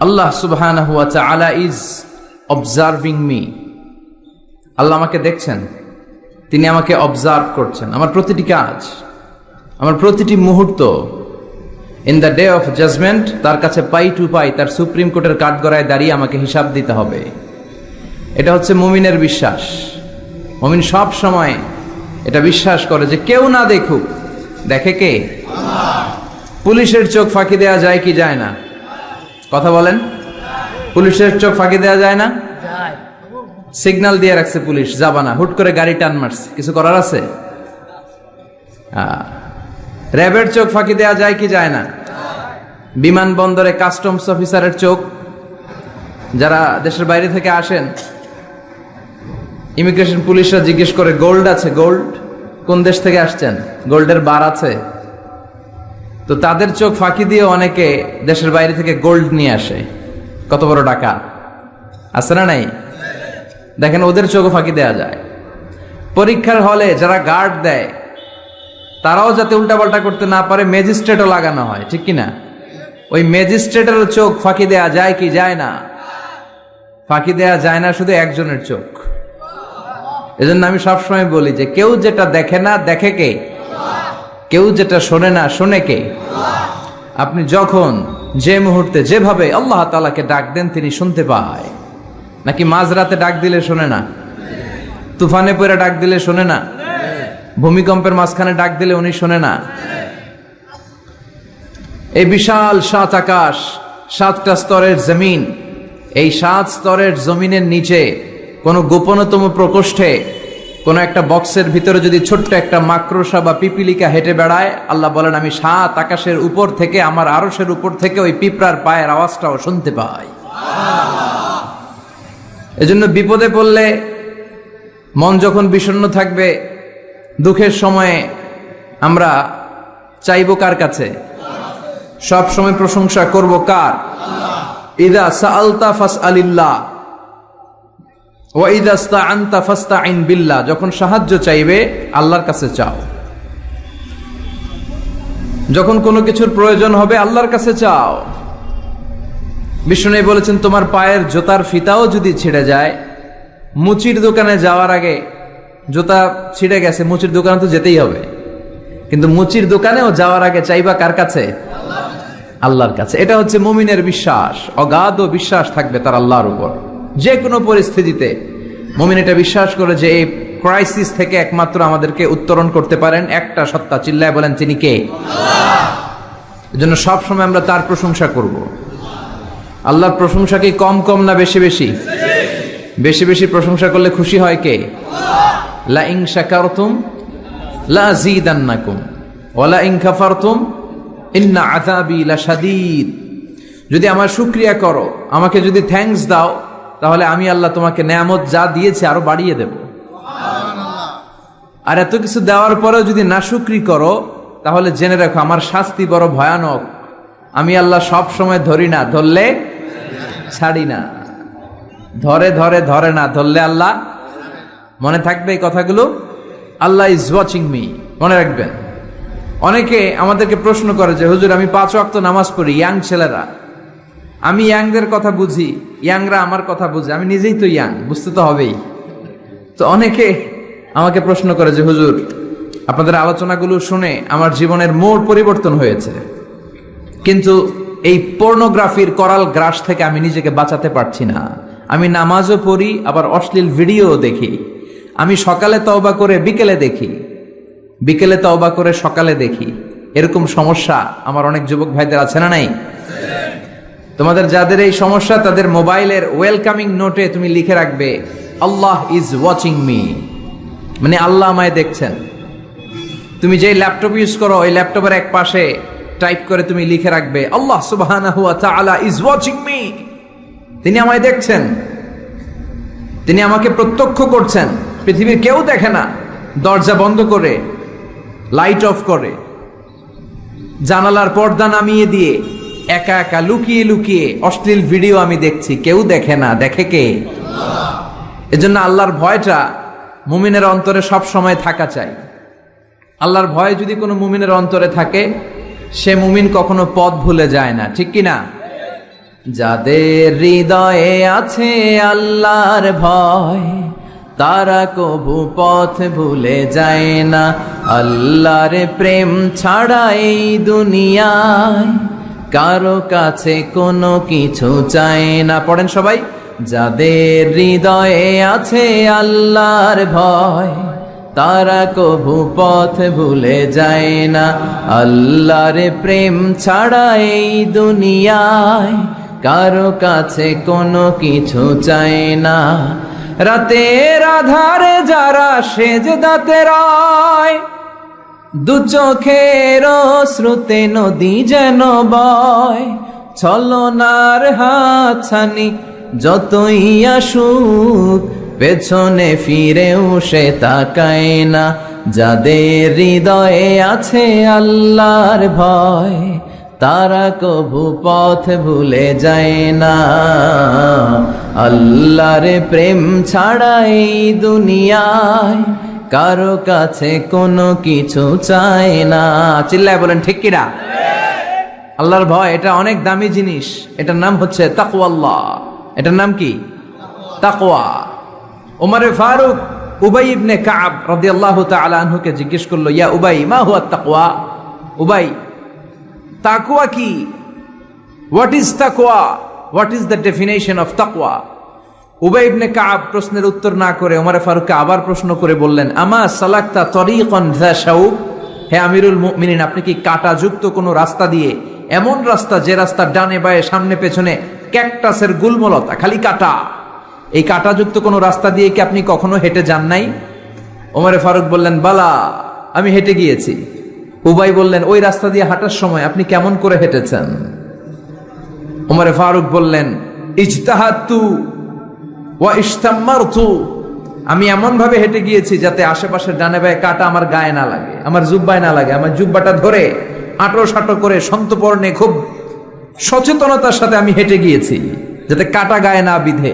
আল্লাহ সুবহানাহু ওয়া তাআলা ইজ অবজার্ভিং মি। আল্লাহ আমাকে দেখছেন, তিনি আমাকে অবজার্ভ করছেন, আমার প্রতিটি কাজ, আমার প্রতিটি মুহূর্ত। In the day of judgement তার কাছে পাই টু পাই, তার সুপ্রিম কোর্টের কাঠগড়ায় দাঁড়িয়ে আমাকে হিসাব দিতে হবে। এটা হচ্ছে মুমিনের বিশ্বাস। মুমিন সব সময় এটা বিশ্বাস করে যে কেউ না দেখুক, দেখে কে? পুলিশের চোখ ফাঁকি দেওয়া যায় কি যায় না? কথা বলেন। পুলিশের চোখ ফাঁকি দেওয়া যায় না? সিগন্যাল দিয়ে রাখছে পুলিশ, যাবা না, হুট করে গাড়ি টান মারছে, কিছু করার আছে? র্যাবের চোখ ফাঁকি দেওয়া যায় কি যায় না? বিমানবন্দরে কাস্টমস অফিসারের চোখ, যারা দেশের বাইরে থেকে আসেন, ইমিগ্রেশন পুলিশরা জিজ্ঞেস করে গোল্ড আছে? গোল্ড কোন দেশ থেকে আসছেন? গোল্ডের বার আছে? তো তাদের চোখ ফাঁকি দিয়ে অনেকে দেশের বাইরে থেকে গোল্ড নিয়ে আসে। কত বড় টাকা আছে না নাই? দেখেন, ওদের চোখও ফাঁকি দেওয়া যায়। পরীক্ষার হলে যারা গার্ড দেয়, তারাও যাতে উল্টাপাল্টা করতে না পারে ম্যাজিস্ট্রেটও লাগানো হয়, ঠিক কিনা? ওই ম্যাজিস্ট্রেটের চোখ ফাঁকি দেওয়া যায় কি যায় না? ফাঁকি দেওয়া যায় না শুধু একজনের চোখ। এজন্য আমি সবসময় বলি যে কেউ যেটা দেখে না দেখে কে? কেউ যেটা শোনে না শোনে কে? আপনি যখন যে মুহূর্তে যেভাবে আল্লাহ তাআলাকে ডাক দেন তিনি শুনতে পায়। নাকি মাঝরাতে ডাক দিলে শোনে না? তুফানে পড়ে ডাক দিলে শোনে না? ভূমিকম্পের মাঝখানে ডাক দিলে উনি শোনে না? এই বিশাল ৭ আকাশ, ৭টা স্তরের জমিন, এই ৭ স্তরের জমিনের নিচে কোনো গোপনতম প্রকোষ্ঠে কোনো একটা বক্সের ভিতরে যদি ছোট্ট একটা মাকড়সা বা পিপিলিকা হেঁটে বেড়ায়, আল্লাহ বলেন আমি ৭ আকাশের উপর থেকে, আমার আরশের উপর থেকে ওই পিঁপড়ার পায়ের আওয়াজটাও শুনতে পাই। এজন্য বিপদে পড়লে, মন যখন বিষণ্ণ থাকবে, দুঃখের সময়ে আমরা চাইব কার কাছে? সব সময় প্রশংসা করব কার? ইযা সাআলতা ফাসআলিল্লাহ ওয়া ইযা ইসতাআনতা ফাসতাইন বিল্লাহ। যখন সাহায্য চাইবে আল্লাহর কাছে চাও, যখন কোনো কিছুর প্রয়োজন হবে আল্লাহর কাছে চাও। বিষ্ণু বলেছেন তোমার পায়ের জুতার ফিতাও যদি ছিঁড়ে যায়, মুচির দোকানে যাওয়ার আগে, জুতা ছিঁড়ে গেছে, মুচির দোকানে তো যেতেই হবে, কিন্তু মুচির দোকানেও যাওয়ার আগে চাইবা কার কাছে? আল্লাহর কাছে। এটা হচ্ছে মুমিনের বিশ্বাস। অগাধ বিশ্বাস থাকবে তার আল্লাহর উপর। যে কোনো পরিস্থিতিতে মুমিন এটা বিশ্বাস করে যে এই ক্রাইসিস থেকে একমাত্র আমাদেরকে উত্তরণ করতে পারেন একটা সত্তা। চিল্লায় বলেন তিনি কে? এজন্য সবসময় আমরা তার প্রশংসা করব। আল্লাহর প্রশংসা কি কম কম না বেশি বেশি? বেশি বেশি প্রশংসা করলে খুশি হয় কে? লা ইন শাকারতুম লা আযীদান্নাকুম ওয়া লা ইন কাফারতুম ইন্না আযাবি লাশাদীদ। যদি আমার শুকরিয়া করো, আমাকে যদি থ্যাঙ্কস দাও, তাহলে আমি আল্লাহ তোমাকে নেয়ামত যা দিয়েছি আরো বাড়িয়ে দেব। আর এত কিছু দেওয়ার পরেও যদি নাশুকরি করো, তাহলে জেনে রাখো আমার শাস্তি বড় ভয়ানক। আমি আল্লাহ সব সময় ধরি না, ধরলে ছাড়ি না। ধরে ধরে ধরে না, ধরলে আল্লাহ। মনে থাকবে এই কথাগুলো? আল্লাহ ইজ ওয়াচিং মি, মনে রাখবেন। অনেকে আমাদেরকে প্রশ্ন করে যে হুজুর আমি 5 ওয়াক্ত নামাজ পড়ি, ইয়াং ছেলেরা, আমি ইয়াংদের কথা বুঝি, ইয়াংরা আমার কথা বুঝে, আমি নিজেই তো ইয়াং, বুঝতে তো হবেই। তো অনেকে আমাকে প্রশ্ন করে যে হুজুর আপনাদের আলোচনাগুলো শুনে আমার জীবনের মোড় পরিবর্তন হয়েছে, কিন্তু এই পর্নোগ্রাফির করাল গ্রাস থেকে আমি নিজেকে বাঁচাতে পারছি না। আমি নামাজও পড়ি, আবার অশ্লীল ভিডিও দেখি। আমি সকালে তওবা করে বিকেলে দেখি, বিকেলে তওবা করে সকালে দেখি। এরকম সমস্যা আমার অনেক যুবক ভাইদের আছে না নাই? তোমাদের যাদের এই সমস্যা, তাদের মোবাইলের ওয়েলকামিং নোটে তুমি লিখে রাখবে আল্লাহ ইজ ওয়াচিং মি, মানে আল্লাহ আমায় দেখছেন। তুমি যে ল্যাপটপ ইউজ করো, ওই ল্যাপটপের এক পাশে টাইপ করে তুমি লিখে রাখবে আল্লাহ সুবহানাহু ওয়া তাআলা ইজ ওয়াচিং মি। তিনি আমায় দেখছেন, তিনি আমাকে প্রত্যক্ষ করছেন। পৃথিবীর কেউ দেখে না। দরজা বন্ধ করে, লাইট অফ করে, জানালার পর্দা নামিয়ে দিয়ে একা একা লুকিয়ে লুকিয়ে অশ্লীল ভিডিও আমি দেখছি, কেউ দেখে না, দেখে কে? এজন্য আল্লাহর ভয়টা মুমিনের অন্তরে সব সময় থাকা চাই। আল্লাহর ভয় যদি কোনো মুমিনের অন্তরে থাকে, সে মুমিন কখনো পথ ভুলে যায় না, ঠিক কি না? যাদের হৃদয়ে আছে আল্লাহর ভয়, তারা কবু পথ ভুলে যায় না। আল্লাহর প্রেম ছাড়া এই দুনিয়ায় কারো কাছে কোনো কিছু চায় না। পড়েন সবাই। যাদের হৃদয়ে আছে আল্লাহর ভয়, তারা কবু পথ ভুলে যায় না। আল্লাহর প্রেম ছাড়া এই দুনিয়ায় কারো কাছে কোনো কিছু চায় না। রাতের আধারে যারা সেজদাতে রয়, দু চোখের শ্রুতে নদী যেন বয়। ছলনার হাতছানি যতই আসুক, পেছনে ফিরেও সে তাকায় না। যাদের হৃদয়ে আছে আল্লাহর ভয়, তারা কবু পথ ভুলে যায় না। আল্লাহর প্রেম ছাড়া এই দুনিয়ায় কারো কাছে কোনো কিছু চায় না। চিল্লায় বলেন ঠিক কিনা? আল্লাহর ভয় এটা অনেক দামি জিনিস। এটার নাম হচ্ছে তাকওয়াল্লাহ। এটার নাম কি? তাকওয়া। ওমরে ফারুক উবাই ইবনে কাব রাদিয়াল্লাহু তাআলা আনহুকে জিজ্ঞেস করলো, ইয়া উবাই, মা হুয়া তাকওয়া? উবাই, তাকওয়া কি? হোয়াট ইজ তাকওয়া? What is the definition of তাকওয়া? উবাই ইবনে কাব প্রশ্নের উত্তর না করে ওমরে ফারুককে আবার প্রশ্ন করে বললেন, আমা সালাকতা তরিকান যা শাউক? হে আমিরুল মুমিনিন, আপনি কি কাঁটাযুক্ত কোনো রাস্তা দিয়ে, এমন রাস্তা যে রাস্তা ডানে বায়ে সামনে পেছনে ক্যাকটাসের গুল্মলতা, খালি কাঁটা, এই কাঁটাযুক্ত কোনো রাস্তা দিয়ে কি আপনি কখনো হেঁটে যান নাই? ওমরে ফারুক বললেন, বালা, আমি হেঁটে গিয়েছি। উবাই বললেন, ওই রাস্তা দিয়ে হাঁটার সময় আপনি কেমন করে হেঁটেছেন? ওমরে ফারুক বললেন, ইজতাহাদতু ওয়া ইশতাম্মারতু, আমি এমন ভাবে হেঁটে গিয়েছি যাতে আশেপাশের ডানে বায়ে কাঁটা আমার গায়ে না লাগে, আমার জুব্বায় না লাগে। আমার জুব্বাটা ধরে আঁটো সাঁটো করে সন্তপর্ণে খুব সচেতনতার সাথে আমি হেঁটে গিয়েছি যাতে কাঁটা গায়ে না বিধে।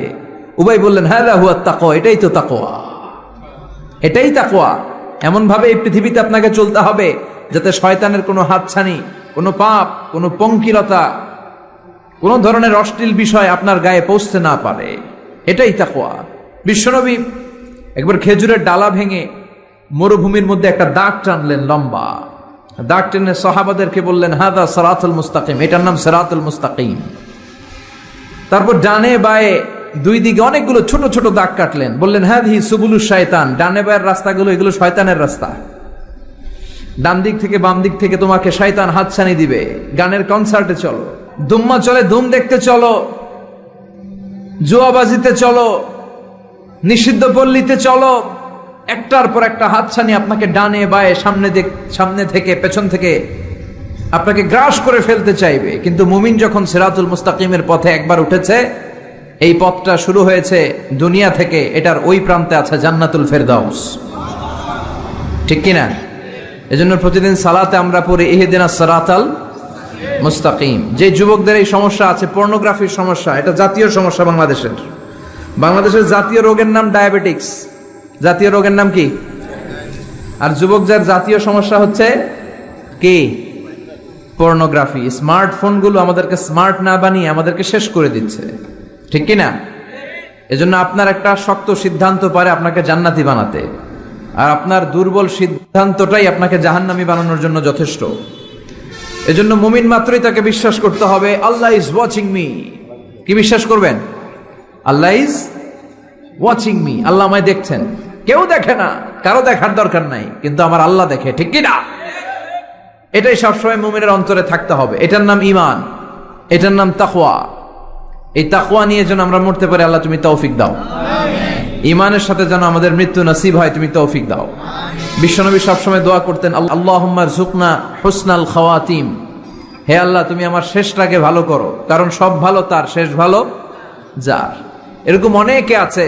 উবাই বললেন, হাযা হুয়া তাকওয়া, এটাই তো তাকওয়া, এটাই তাকওয়া। এমন ভাবে এই পৃথিবীতে আপনাকে চলতে হবে যাতে শয়তানের কোনো হাতছানি, কোনো পাপ, কোনো পঙ্কিলতা, কোনো ধরনের অশ্লীল বিষয় আপনার গায়ে পৌঁছতে না পারে। এটাই তাকওয়া। বিশ্বনবী একবার খেজুরের ডালা ভেঙে মরুভূমির মধ্যে একটা দাগ টানলেন, লম্বা দাগ টেনে সাহাবাদেরকে বললেন, হাদা সিরাতুল মুস্তাকিম, এটার নাম সিরাতুল মুস্তাকিম। তারপর ডানে বায়ে দুই দিকে অনেকগুলো ছোট ছোট দাগ কাটলেন, বললেন, হাদিহি সুবুলুশ শায়তান, ডানে বায়ের রাস্তাগুলো এগুলো শয়তানের রাস্তা। ডান দিক থেকে বাম দিক থেকে তোমাকে শয়তান হাতছানি দিবে। গানের কনসার্টে চলো, দুম্মা চলে ধুম দেখতে চলো, জুয়াবাজিতে চলো, নিষিদ্ধ পল্লীতে চলো, একটার পর একটা হাতছানি আপনাকে ডানে বায়ে সামনে থেকে পেছন থেকে আপনাকে গ্রাস করে ফেলতে চাইবে। কিন্তু মুমিন যখন সিরাতুল মুস্তাকিমের পথে একবার উঠেছে, এই পথটা শুরু হয়েছে দুনিয়া থেকে, এটার ওই প্রান্তে আছে জান্নাতুল ফেরদাউস। ঠিক কিনা? এজন্য প্রতিদিন সালাতে আমরা পড়ি ইহদিনাস সিরাতাল মুস্তাকিম। যে যুবকদের এই সমস্যা আছে, পর্নোগ্রাফির সমস্যা, এটা জাতীয় সমস্যা বাংলাদেশের জাতীয় রোগের নাম ডায়াবেটিক্স। জাতীয় রোগের নাম কি? আর যুবক যার জাতীয় সমস্যা হচ্ছে কি? পর্নোগ্রাফি। স্মার্টফোনগুলো আমাদেরকে স্মার্ট না বানিয়ে আমাদেরকে শেষ করে দিচ্ছে। ঠিক কিনা? এজন্য আপনার একটা শক্ত সিদ্ধান্ত পারে আপনাকে জান্নাতি বানাতে, আর আপনার দুর্বল সিদ্ধান্তটাই আপনাকে জাহান্নামী বানানোর জন্য যথেষ্ট। এজন্য মুমিন মাত্রই তাকে বিশ্বাস করতে হবে, আল্লাহ ইজ ওয়াচিং মি। কি বিশ্বাস করবেন? আল্লাহ ইজ ওয়াচিং মি, আল্লাহ আমায় দেখছেন। কেউ দেখে না, কারো দেখার দরকার নাই, কিন্তু আমার আল্লাহ দেখে। ঠিক কিনা? এটাই সবসময় মুমিনের অন্তরে থাকতে হবে। এটার নাম ঈমান, এটার নাম তাকওয়া। এই তাকওয়া নিয়ে যেন আমরা মরতে পারি, আল্লাহ তুমি তৌফিক দাও। ঈমানের সাথে যেন আমাদের মৃত্যু নসিব হয়, তুমি তৌফিক দাও। বিশ্বনবী সবসময় দোয়া করতেন, আল্লাহুম্মা রযুকনা হুসনাল খাওয়াতিম, হে আল্লাহ তুমি আমার শেষটাকে ভালো করো, কারণ সব ভালো তার, শেষ ভালো যার। এরকম অনেকে আছে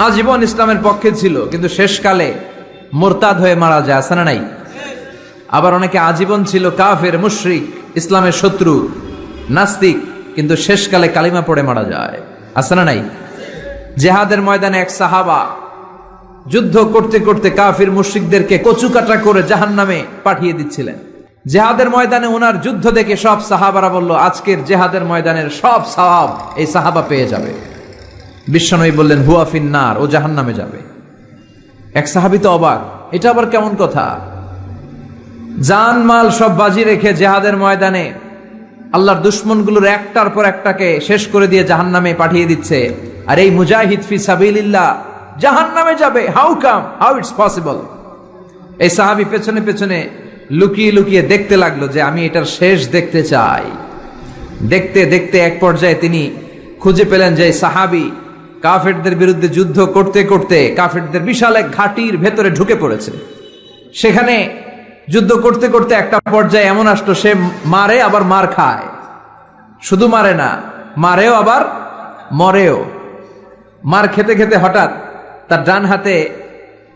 আজীবন ইসলামের পক্ষে ছিল, কিন্তু শেষকালে মোরতাদ হয়ে মারা যায়, আছে না নাই? আবার অনেকে আজীবন ছিল কাফের, মুশরিক, ইসলামের শত্রু, নাস্তিক, কিন্তু শেষকালে কালিমা পড়ে মারা যায়, আছে না নাই? জিহাদের ময়দানে এক সাহাবা যুদ্ধ করতে করতে কাফির মুশরিকদেরকে কচুকাটা করে জাহান্নামে পাঠিয়ে দিচ্ছিলেন। জিহাদের ময়দানে ওনার যুদ্ধ দেখে সব সাহাবারা বলল, আজকের জিহাদের ময়দানের সব সওয়াব এই সাহাবা পেয়ে যাবে। বিশ্বনবী বললেন, হুয়া ফিন্নার, ও জাহান্নামে যাবে। এক সাহাবী তো অবাক, এটা আবার কেমন কথা? জান মাল সব বাজি রেখে জিহাদের ময়দানে আল্লাহর দুশমনগুলোর একটার পর একটাকে শেষ করে দিয়ে জাহান্নামে পাঠিয়ে দিচ্ছে, আর এই মুজাহিদ ফি সাবিলিল্লাহ জাহান্নামে যাবে। How it's possible? এই সাহাবী পেছনে পেছনে লুকিয়ে লুকিয়ে দেখতে লাগলো যে আমি এটার শেষ দেখতে চাই। দেখতে দেখতে এক পর্যায়ে তিনি খুঁজে পেলেন যে সাহাবী কাফেরদের বিরুদ্ধে যুদ্ধ করতে করতে কাফেরদের বিশাল এক ঘাটির ভেতরে ঢুকে পড়েছে। সেখানে যুদ্ধ করতে করতে একটা পর্যায়ে এমন আসলো, সে মারে আবার মার খায়। শুধু মারে না, মারেও আবার মরেও। মার খেতে খেতে হঠাৎ তার ডান হাতে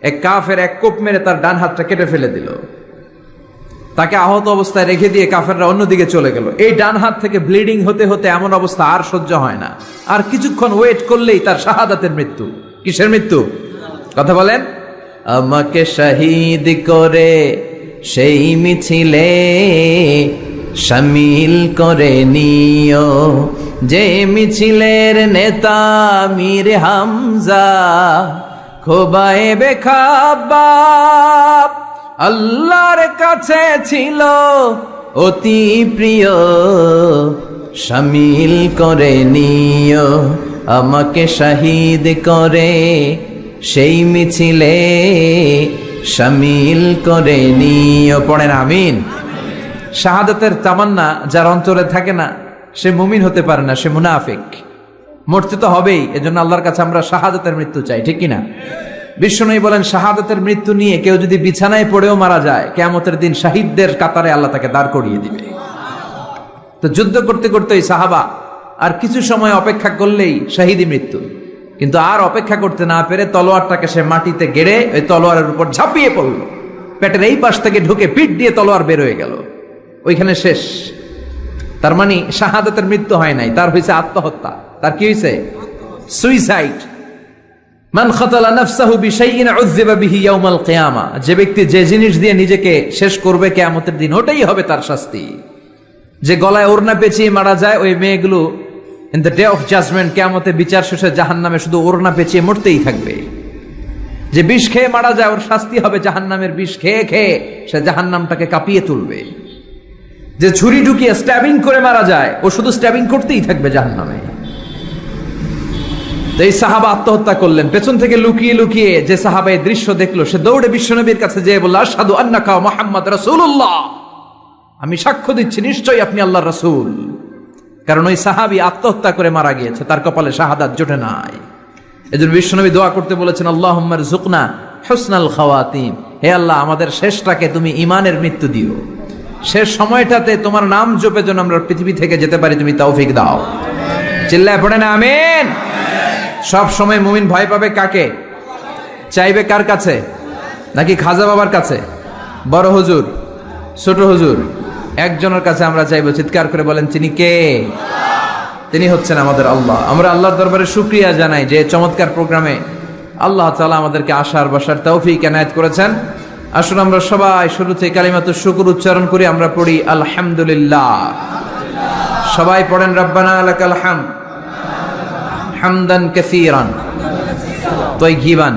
এক কাফের এক কোপ মেরে তার ডান হাতটা কেটে ফেলে দিল। তাকে আহত অবস্থায় রেখে দিয়ে কাফেররা অন্যদিকে চলে গেল। এই ডান হাত থেকে ব্লিডিং হতে হতে এমন অবস্থা আর সহ্য হয় না। আর কিছুক্ষণ ওয়েট করলেই তার শাহাদাতের মৃত্যু। কিসের মৃত্যু? কথা বলেন। আমাকে শহীদ করে সেই মিছিলে শামিল করে নিও, যে মিছিলের নেতা মীর হামজা খোবায়েবে খাব্বাব আল্লাহর কাছে ছিল অতি প্রিয়, শামিল করে নিও আমাকে শহীদ করে সেই মিছিলে শামিল করে নিও। পড়েন আমিন। শাহাদাতের তামান্না যার অন্তরে থাকে না সে মুমিন হতে পারে না, সে মুনাফিক। মরতে তো হবেই, এজন্য আল্লাহর কাছে আমরা শাহাদাতের মৃত্যু চাই, ঠিক কিনা? বিশ্বনবী বলেন, শাহাদাতের মৃত্যু নিয়ে কেউ যদি বিছানায় পড়েও মারা যায়, কিয়ামতের দিন শহীদদের কাতারে আল্লাহ তাকে দাঁড় করিয়ে দিবে। তো যুদ্ধ করতে করতে ওই সাহাবা আর কিছু সময় অপেক্ষা করলেই শহীদি মৃত্যু। কিন্তু আর অপেক্ষা করতে না পেরে তলোয়ারটাকে সে মাটিতে গেড়ে ওই তলোয়ারের উপর ঝাঁপিয়ে পড়ল। পেটের এই পাশ থেকে ঢুকে পিঠ দিয়ে তলোয়ার বের হয়ে গেল, ওইখানে শেষ। তার মানে শাহাদাতের মৃত্যু হয় নাই, তার হয়েছে আত্মহত্যা। তার কি হয়েছে? সুইসাইড। মান খাতালা নাফসাহু বিশাইইন উযযিবা বিহি ইয়াউমাল কিয়ামা, যে ব্যক্তি যে জিনিস দিয়ে নিজেকে শেষ করবে কিয়ামতের দিন, ওটাই হবে তার শাস্তি। যে গলায় ওড়না পেঁচিয়ে মারা যায়, ওই মেয়েগুলো in the day of judgement, কিয়ামতে বিচার শেষে জাহান্নামে শুধু ওড়না পেঁচিয়ে মরতেই থাকবে। যে বিষ খেয়ে মারা যায়, ওর শাস্তি হবে জাহান্নামের বিষ খেয়ে খেয়ে সে জাহান্নামটাকে কাঁপিয়ে তুলবে। যে ছুরি ঢুকিয়ে স্ট্যাবিং করে মারা যায়, ও শুধু স্ট্যাবিং করতেই থাকবে জাহান্নামে। এই সাহাবা আত্মহত্যা করলেন। পেছন থেকে লুকিয়ে লুকিয়ে যে সাহাবা এই দৃশ্য দেখলো, সে দৌড়ে বিশ্বনবীর কাছে যেয়ে বলল, আশহাদু আন্নাকা মুহাম্মদ রাসূলুল্লাহ, আমি সাক্ষ্য দিচ্ছি নিশ্চয়ই আপনি আল্লাহর রাসূল। কারণ ওই সাহাবী আত্মহত্যা করে মারা গিয়েছে, তার কপালে শাহাদাত জোটে নাই। এজন্য বিশ্বনবী দোয়া করতে বলেছেন, আল্লাহুম্মা রযুকনা হুসনাল খাওয়াতিম, হে আল্লাহ আমাদের শেষটাকে তুমি ঈমানের মৃত্যু দিও, শেষ সময়টাতে তোমার নাম জপে যেন আমরা পৃথিবী থেকে যেতে পারি, তুমি তৌফিক দাও। চিল্লায় পড়েন আমিন। সব সময় মুমিন ভয় পাবে কাকে? চাইবে কার কাছে? নাকি খাজা বাবার কাছে, বড় হুজুর, ছোট হুজুর? একজনের কাছে আমরা চাইবো। চিৎকার করে বলেন, তিনি কে? তিনি হচ্ছেন আমাদের আল্লাহ। আমরা আল্লাহর দরবারে শুকরিয়া জানাই যে চমৎকার প্রোগ্রামে আল্লাহ তাআলা আমাদেরকে আসার বসার তৌফিক এনায়েত করেছেন। আসুন আমরা সবাই শুরুতে কালিমাতুশ শুকর উচ্চারণ করি। আমরা পড়ি আলহামদুলিল্লাহ। সবাই পড়েন, রব্বানা লাকাল হামদ হামদান কাসীরান তাইয়িবান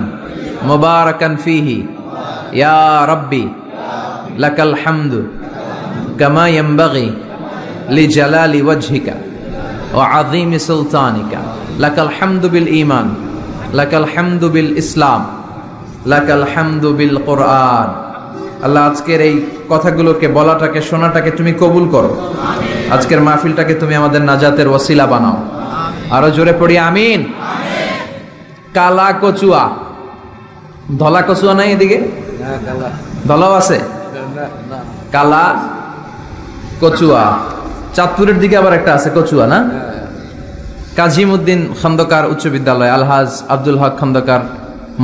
মুবারাকান ফীহি ইয়া রাব্বি লাকাল হামদু কামা ইয়ানবাগি লিজালালি ওয়াজহিকা ওয়া আযীমি সুলতানিকা, লাকাল হামদু বিল ঈমান, লাকাল হামদু বিল ইসলাম, লাকাল হামদু বিল কোরআন। আল্লাহ আজকের এই কথাগুলোকে, বলাটাকে, শোনাটাকে তুমি কবুল করো। আজকের মাহফিলটাকে তুমি আমাদের নাজাতের ওসিলা বানাও। আরো জোরে পড়ি আমিন। কালা কচুয়া, ধলা কচুয়া নাই এদিকে? ধলাও আছে, কালা কচুয়া। চাঁদপুরের দিকে আবার একটা আছে কচুয়া, না? কাজিমউদ্দিন খন্দকার উচ্চ বিদ্যালয়, আলহাজ আব্দুল হক খন্দকার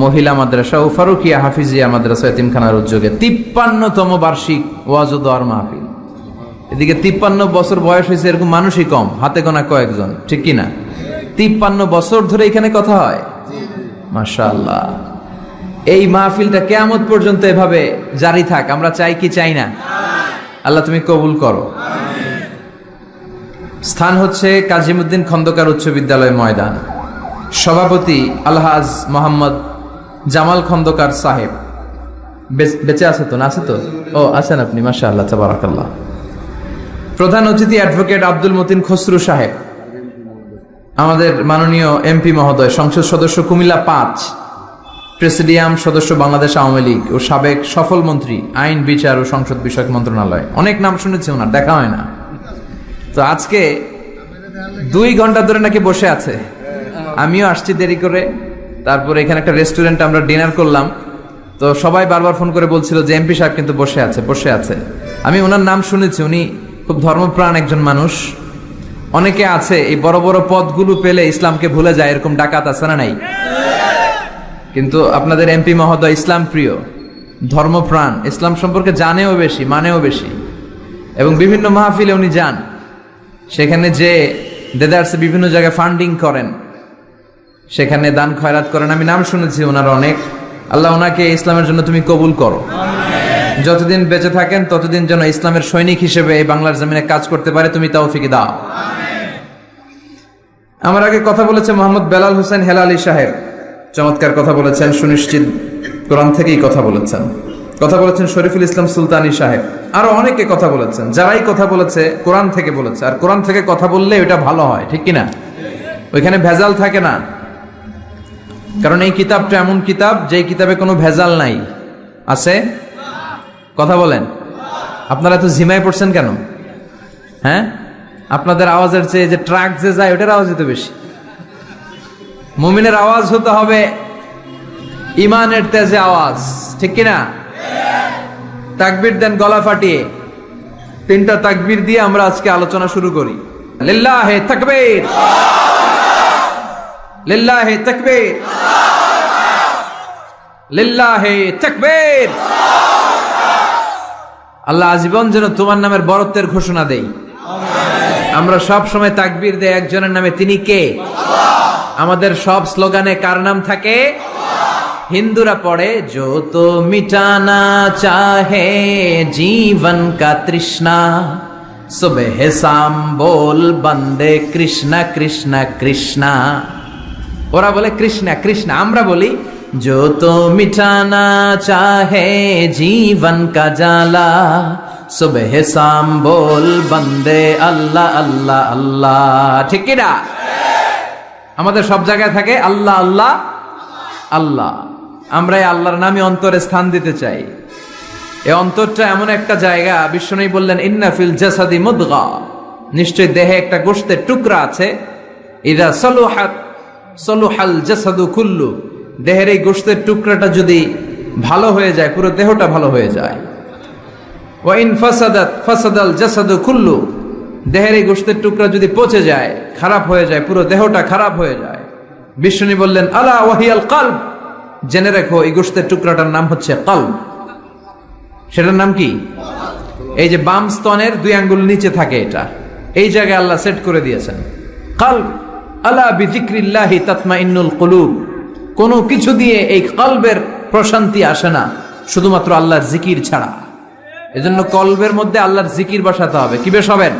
মহিলা মাদ্রাসা ও ফারুকিয়া হাফিজিয়া মাদ্রাসা এতিমখানার উদ্যোগে 53তম বার্ষিক ওয়াজ ও দোয়ার মাহফিল। এদিকে 53 বছর বয়স হয়েছে এরকম মানুষই কম, হাতে গোনা কয়েকজন, ঠিক কিনা? 53 বছর ধরে এখানে কথা হয়, মাশাআল্লাহ। এই মাহফিলটা কিয়ামত পর্যন্ত এভাবে জারি থাক, আমরা চাই কি চাই না? আল্লাহ তুমি কবুল করো। স্থান হচ্ছে কাজিমউদ্দিন খন্দকার উচ্চ বিদ্যালয় ময়দান। সভাপতি আলহাজ মোহাম্মদ জামাল খন্দকার সাহেব। বেঁচে আছে তো? না আছে তো? ও আছেন আপনি, মাশাআল্লাহ, তাবারাকাল্লাহ। প্রধান অতিথি অ্যাডভোকেট আব্দুল মতিন খসরু সাহেব, আমাদের মাননীয় এমপি মহোদয়, সংসদ সদস্য কুমিল্লা 5, প্রেসিডিয়াম সদস্য বাংলাদেশ আওয়ামী লীগ ও সাবেক সফল মন্ত্রী আইন, বিচার ও সংসদ বিষয়ক মন্ত্রণালয়। অনেক নাম শুনেছি ওনার, দেখা হয় না। তো আজকে 2 ঘন্টা ধরে নাকি বসে আছে। আমিও আসছি দেরি করে। তারপরে এখানে একটা রেস্টুরেন্টে আমরা ডিনার করলাম। তো সবাই বারবার ফোন করে বলছিল যে এমপি সাহেব কিন্তু বসে আছে, বসে আছে। আমি ওনার নাম শুনেছি, উনি খুব ধর্মপ্রাণ একজন মানুষ। অনেকে আছে এই বড় বড় পদগুলো পেলে ইসলামকে ভুলে যায়, এরকম ডাকাত আছে না নাই? কিন্তু আপনাদের এমপি মহোদয় ইসলাম প্রিয়, ধর্মপ্রাণ, ইসলাম সম্পর্কে জানেও বেশি, মানেও বেশি, এবং বিভিন্ন মাহফিলে উনি যান। সেখানে যে দেদারসে বিভিন্ন জায়গায় ফান্ডিং করেন, সেখানে দান খয়রাত করেন। আমি নাম শুনেছি ওনার অনেক। আল্লাহ ওনাকে ইসলামের জন্য তুমি কবুল করো। যতদিন বেঁচে থাকেন ততদিন যেন ইসলামের সৈনিক হিসেবে এই বাংলার জমিনে কাজ করতে পারে, তুমি তৌফিক দাও। আমার আগে কথা বলেছে মোহাম্মদ বেলাল হোসেন হেলালি সাহেব, চমৎকার কথা বলেছেন, সুনিশ্চিত কোরআন থেকেই কথা বলেছেন। কথা বলেছেন শরীফুল ইসলাম সুলতানি সাহেব, আরো অনেকে কথা বলেছেন। যারাই কথা বলেছে কোরআন থেকে বলেছে, আর কোরআন থেকে কথা বললে ওটা ভালো হয়, ঠিক কিনা? ওইখানে ভেজাল থাকে না, কারণ এই কিতাবটা এমন কিতাব যে কিতাবে কোনো ভেজাল নাই। আছে? কথা বলেন। আপনারা তো ঝিমায় পড়ছেন কেন? হ্যাঁ, আপনাদের আওয়াজের চেয়ে যে ট্রাক যে যায় ওটার আওয়াজই তো বেশি। মুমিনের আওয়াজ হতে হবে ইমানের তেজে আওয়াজ, ঠিক কিনা? তাকবীর দেন গলা ফাটিয়ে। 3টা তাকবীর দিয়ে আমরা আজকে আলোচনা শুরু করি। লিল্লাহে তাকবীর, লিল্লাহে তাকবীর, লিল্লাহে তাকবীর। আল্লাহ আজীবন যেন তোমার নামের বরত্বের ঘোষণা দেই। আমরা সব সময় তাকবীর দেই একজনের নামে, তিনি কে? আমাদের সব স্লোগানে কার নাম থাকে? হিন্দুরা পড়ে जो तो मिटाना चाहे जीवन का तृष्णा सुबह शाम बोल बंदे कृष्णा कृष्णा कृष्णा। ওরা বলে কৃষ্ণা কৃষ্ণা, আমরা বলি जो तो मिटाना चाहे जीवन का जाला सुबह शाम बोल बंदे अल्लाह अल्लाह अल्लाह। ঠিক কি না? আমাদের সব জায়গায় থাকে আল্লাহ আল্লাহ আল্লাহ। আমরা এই আল্লাহর নামে অন্তরে স্থান দিতে চাই। এই অন্তরটা এমন একটা জায়গা, বিশ্বনবী বললেন ইন্না ফিল জাসাদি মুদগা, নিশ্চয় দেহে একটা গোশতের টুকরা আছে। ইদা সলুহাত সলুহাল জাসাদু কুল্লু, দেহের এই গোশতের টুকরাটা যদি ভালো হয়ে যায় পুরো দেহটা ভালো হয়ে যায়। ওয়া ইন ফাসাদাত ফাসাদাল জাসাদু কুল্লু, দেহের এই গোশতের টুকরা যদি পচে যায়, খারাপ হয়ে যায়, পুরো দেহটা খারাপ হয়ে যায়। বিষ্ণু বললেন আলা ওয়াহিয়াল কলব, জেনে রাখো এই গোশতের টুকরাটার নাম হচ্ছে কলব। সেটার নাম কি? এই যে বাম স্তনের 2 আঙ্গুল নিচে থাকে, এটা এই জায়গায় আল্লাহ সেট করে দিয়েছেন কলব। আলা বিযিকরিল্লাহি তাতমাইন্নুল কুলুব, কোনো কিছু দিয়ে এই কলবের প্রশান্তি আসে না শুধুমাত্র আল্লাহর জিকির ছাড়া। এজন্য কলবের মধ্যে আল্লাহর জিকির বসাতে হবে। কি বসাবেন?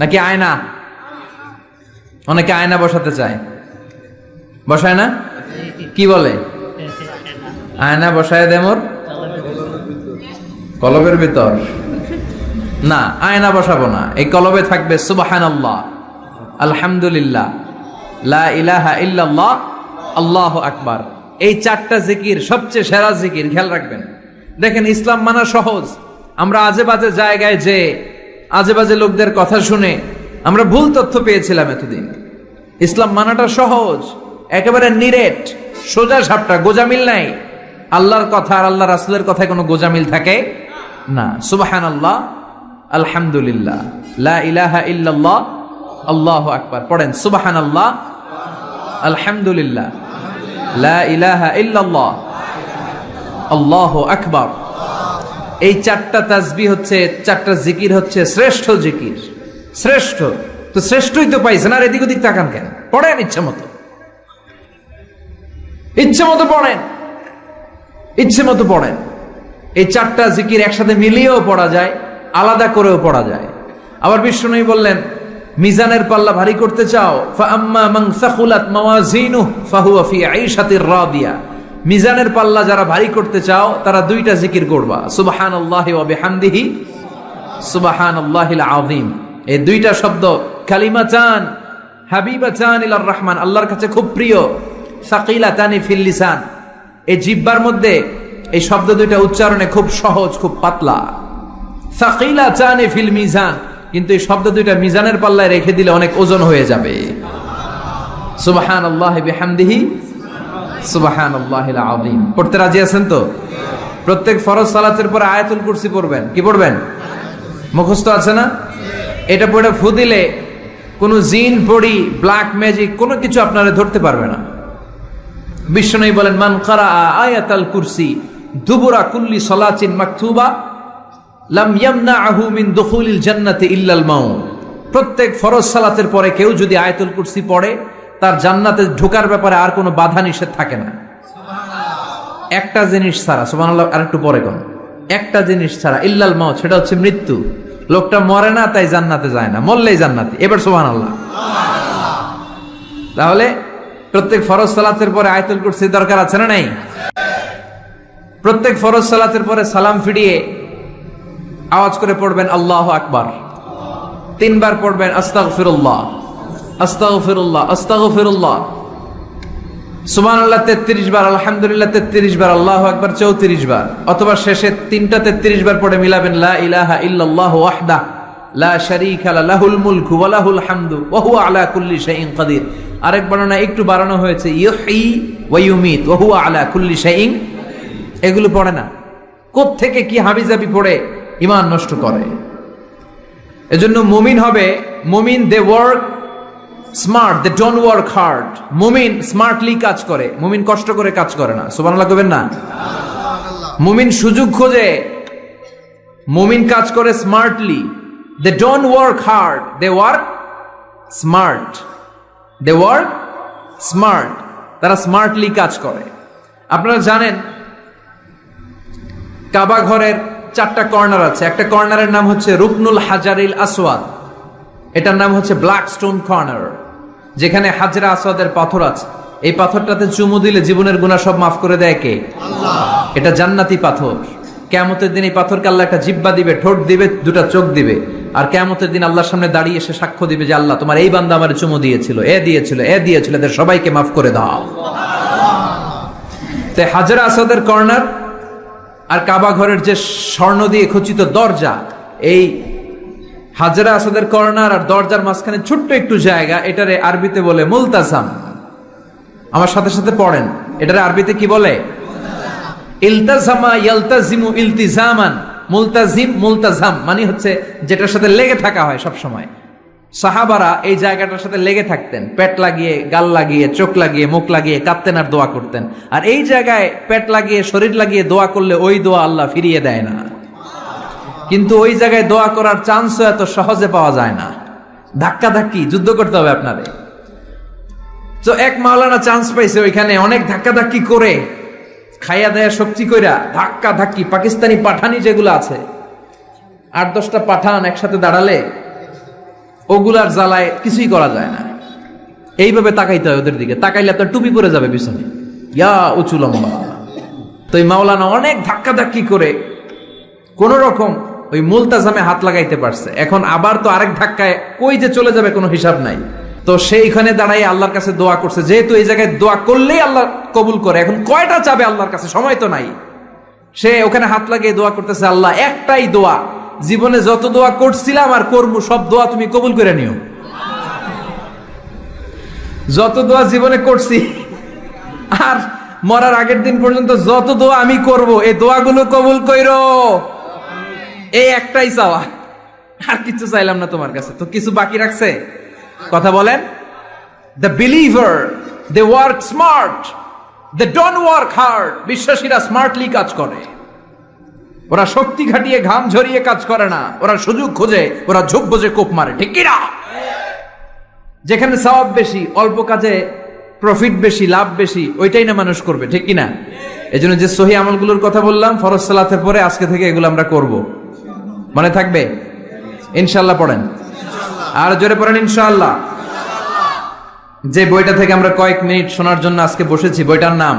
নাকি আয়না? অনেকে আয়না বসাতে চায়, বসায় না? কি বলে? আয়না বসায় দে মোর কলবের ভিতর। না, আয়না বসাবো না, এই কলবে থাকবে সুবহানাল্লাহ, আলহামদুলিল্লাহ, লা ইলাহা ইল্লাল্লাহ, আল্লাহু আকবার। এই 4টা জিকির সবচেয়ে সেরা জিকির, খেয়াল রাখবেন। দেখেন ইসলাম মানা সহজ। আমরা আজে বাজে জায়গায় যে আজে বাজে লোকদের কথা শুনে আমরা ভুল তথ্য পেয়েছিলাম এতদিন। ইসলাম মানাটা সহজ, একেবারে নিরেট, সোজা সাপটা, গোজামিল নাই। আল্লাহর কথা আর আল্লাহ রাসূলের কথায় কোনো গোজামিল থাকে না। সুবহানাল্লাহ, আলহামদুলিল্লাহ, লা ইলাহা ইল্লাল্লাহ, আল্লাহু আকবার। পড়েন সুবহানাল্লাহ, আলহামদুলিল্লাহ, লা ইলাহা ইল্লাল্লাহ, আল্লাহু আকবার। এই 4টা তাসবিহ হচ্ছে, 4টা জিকির হচ্ছে শ্রেষ্ঠ জিকির। শ্রেষ্ঠ তো শ্রেষ্ঠই তো পাইছেন, আর এদিক ওদিক তাকান কেন? পড়েন ইচ্ছে মতো, ইচ্ছে মতো পড়েন, ইচ্ছে মতো পড়েন। এই চারটা জিকির একসাথে মিলিয়েও পড়া যায়, আলাদা করেও পড়া যায়। আবার বিষ্ণু বললেন, মিজানের পাল্লা ভারী করতে চাও, ফাআম্মা মান সাকুলাত মাওয়াজিনুহু ফাহুয়া ফি আইশাতির রাদিয়া। মিজানের পাল্লা যারা ভারী করতে চাও তারা দুইটা জিকির করবা, সুবহানাল্লাহি ওয়া বিহামদিহি সুবহানাল্লাহিল আযীম। এই দুইটা শব্দ কালিমাতান হাবিবাতান ইলার রহমান, আল্লাহর কাছে খুব প্রিয়, সাকিলাতানি ফিল লিসান। এই জিহ্বার মধ্যে এই শব্দ দুইটা উচ্চারণে খুব সহজ, খুব পাতলা। সাকিলাতানি ফিল মিজান, কিন্তু এই শব্দ দুইটা মিজানের পাল্লায় রেখে দিলে অনেক ওজন হয়ে যাবে। সুবহানাল্লাহি বিহামদিহি সুবহানাল্লাহিল আযীম। পড়তে রাজি আছেন তো? প্রত্যেক ফরজ সালাতের পরে আয়াতুল কুরসি পড়বেন। কি পড়বেন? মুখস্থ আছে না? এটা পড়ে ফু দিলে কোনো জিন পড়ি, ব্ল্যাক ম্যাজিক কোনো কিছু আপনারা ধরতে পারবে না। বিষ্ণু বলেন, মান কারা আয়াতাল কুরসি দুবুরা কুল্লি সালাতিন মাকতুবা লাম ইয়ামনাহু মিন দুখুলিল জান্নাতি ইল্লাল মাউত। প্রত্যেক ফরজ সালাতের পরে কেউ যদি আয়াতুল কুরসি পড়ে, তার জান্নাতে ঢোকার ব্যাপারে আর কোনো বাধা নিষেধ থাকে না। একটা জিনিস ছাড়া, সুবহানাল্লাহ, আরেকটু পরে কোন একটা জিনিস ছাড়া, ইল্লাল মাউত, সেটা হচ্ছে মৃত্যু। লোকটা মরে না তাই জান্নাতে যায় না, মরলেই জান্নাতি। এবার সুবহানাল্লাহ। তাহলে প্রত্যেক ফরজ সালাতের পরে আয়াতুল কুরসি দরকার আছে না নাই? প্রত্যেক ফরজ সালাতের পরে সালাম ফিরিয়ে আওয়াজ করে পড়বেন আল্লাহু আকবার। 3 বার পড়বেন আস্তাগফিরুল্লাহ আস্তাগফিরুল্লাহ আস্তাগফিরুল্লাহ। সুবহানাল্লাহ 33 বার, আলহামদুলিল্লাহ 33 বার, আল্লাহু আকবার 34 বার। অথবা শেষে 3টা 33 বার পড়ে মিলাবেন লা ইলাহা ইল্লাল্লাহু ওয়াহদাহু লা শারীকা লাহুল মুলকু ওয়া লাহুল হামদু ওয়া হুয়া আলা কুল্লি শাইইন কাদির। আরেক বর্ণনা একটু বাড়ানো হয়েছে, ইউহয়ী ওয়া ইউমীত ওয়া হুয়া আলা কুল্লি শাইইন। এগুলো পড়ে না, কোত্থেকে কি হাবিজাবি পড়ে ঈমান নষ্ট করে। এজন্য মুমিন হবে, মুমিন they work smart, they don't work hard. মুমিন স্মার্টলি কাজ করে, মুমিন কষ্ট করে কাজ করে না। সুবহানাল্লাহ কইবেন না? মুমিন সুযোগ খোঁজে, মুমিন কাজ করে smartly. They don't work hard, they work smart. They work smart, তারা স্মার্টলি কাজ করে। আপনারা জানেন কাবা ঘরের 4টা কর্নার আছে। একটা কর্নারের নাম হচ্ছে রুকনুল হাজারিল আসওয়াদ, এটার নাম হচ্ছে ব্ল্যাক স্টোন কর্নার, যেখানে হাজরা আসওয়াদের পাথর আছে। এই পাথরটাতে চুমু দিলে জীবনের গুনাহ সব মাফ করে দেয় কে? আল্লাহ। এটা জান্নাতি পাথর। কিয়ামতের দিন এই পাথরকে আল্লাহ একটা জিহ্বা দিবে, ঠোঁট দিবে, 2টা চোখ দিবে, আর কিয়ামতের দিন আল্লাহর সামনে দাঁড়িয়ে এসে সাক্ষ্য দিবে যে আল্লাহ তোমার এই বান্দা আমারে চুমু দিয়েছিল, এ দিয়েছিল, এ দিয়েছিল, এদের সবাইকে মাফ করে দাও। তাই হাজরা আসওয়াদের কর্নার আর কাবা ঘরের যে স্বর্ণ দিয়ে খচিত দরজা, এই হাজরা আসওয়াদের কর্নার আর দরজার মাঝখানে ছোট্ট একটু জায়গা, এটারে আরবিতে বলে মুলতাজাম। আমার সাথে সাথে পড়েন, এটারে আরবিতে কি বলে? ইলতাজামা ইয়ালতাজিমু ইলতিজামান। মুলতাজিম, মুলতাজাম মানে হচ্ছে যেটার সাথে লেগে থাকা হয় সব সময়। সাহাবারা এই জায়গাটার সাথে লেগে থাকতেন, পেট লাগিয়ে, গাল লাগিয়ে, চোখ লাগিয়ে, মুখ লাগিয়ে কাঁদতেন আর দোয়া করতেন। আর এই জায়গায় পেট লাগিয়ে, শরীর লাগিয়ে দোয়া করলে ওই দোয়া আল্লাহ ফিরিয়ে দেয় না। কিন্তু ওই জায়গায় দোয়া করার চান্সও এত সহজে পাওয়া যায় না, ধাক্কা ধাক্কি যুদ্ধ করতে হবে আপনারে। তো এক মাওলানা চান্স পাইছে ওইখানে, অনেক ধাক্কা ধাক্কি করে, খাইয়া দেয়া শক্তি কইরা ধাক্কা ধাক্কি, পাকিস্তানি পাঠানি যেগুলো আছে, 8-10টা পাঠান একসাথে দাঁড়ালে ওগুলার জ্বালায় কিছুই করা যায় না। এইভাবে তাকাইতে হয় ওদের দিকে, তাকাইলে আপনার টুপি পরে যাবে পিছনে, ইয়া উঁচু লম্বা। তো এই মাওলানা অনেক ধাক্কা ধাক্কি করে কোন রকম ওই মুলতাজামে হাত লাগাইতে পারছে। এখন আবার তো আরেক ধাক্কায় কই যে চলে যাবে কোনো হিসাব নাই। তো সেইখানে দাঁড়াই আল্লাহর কাছে দোয়া করছে, যেহেতু এই জায়গায় দোয়া করলেই আল্লাহ কবুল করে, এখন কয়টা চাবে আল্লাহর কাছে, সময় তো নাই। সে ওখানে হাত লাগিয়ে দোয়া করতেছে, আল্লাহ একটাই দোয়া, জীবনে যত দোয়া করছিলাম আর করবো সব দোয়া তুমি কবুল করে নিও। যত দোয়া জীবনে করছি আর মরার আগের দিন পর্যন্ত যত দোয়া আমি করব, এই দোয়াগুলো কবুল কইরো, এই একটাই চাওয়া, আর কিছু চাইলাম না তোমার কাছে। তো কিছু বাকি রাখছে? কথা বলেন। The believer they work smart, they don't work hard. বিশ্বাসীরা স্মার্টলি কাজ করে, ওরা শক্তি খাটিয়ে ঘাম ঝরিয়ে কাজ করে না, ওরা সুযোগ খোঁজে, ওরা ঝোপ বোঝে কোপ মারে, ঠিক কিনা? যেখানে সওয়াব বেশি, অল্প কাজে প্রফিট বেশি, লাভ বেশি, ওইটাই না মানুষ করবে, ঠিক কিনা? এজন্য যে সহি আমলগুলোর কথা বললাম ফরজ সালাতের পরে আজকে থেকে এগুলো আমরা করব, মনে থাকবে ইনশাআল্লাহ? পড়েন আর জোরে পড়েন ইনশাআল্লাহ। যে বইটা থেকে আমরা কয়েক মিনিট শোনার জন্য আজকে বসেছি, বইটার নাম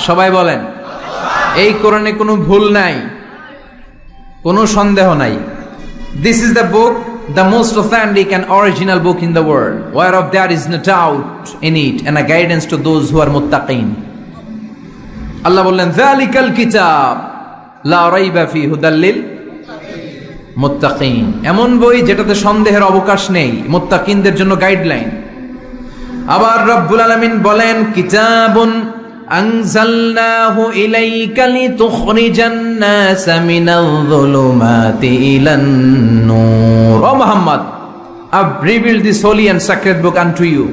সবাই বলেন। এই কোরআনে কোনো ভুল নাই, কোনো সন্দেহ নাই। This is the book, the most authentic and original book in the world, whereof there is no doubt in it and a guidance to those who are muttaqin. আল্লাহ বললেন যালিকাল কিতাব লা রাইবা ফি হুদাল লিল মুত্তাকিন। এমন বই যেটাতে সন্দেহের অবকাশ নেই, মুত্তাকিনদের জন্য গাইডলাইন। আবার রব্বুল আলামিন বলেন কিতাবুন আনজালনাহু ইলাইকা লিতুখরিজান নাসা মিনাল যুলুমাতি ইলান নূর। ও Muhammad, I've revealed this holy and sacred book unto you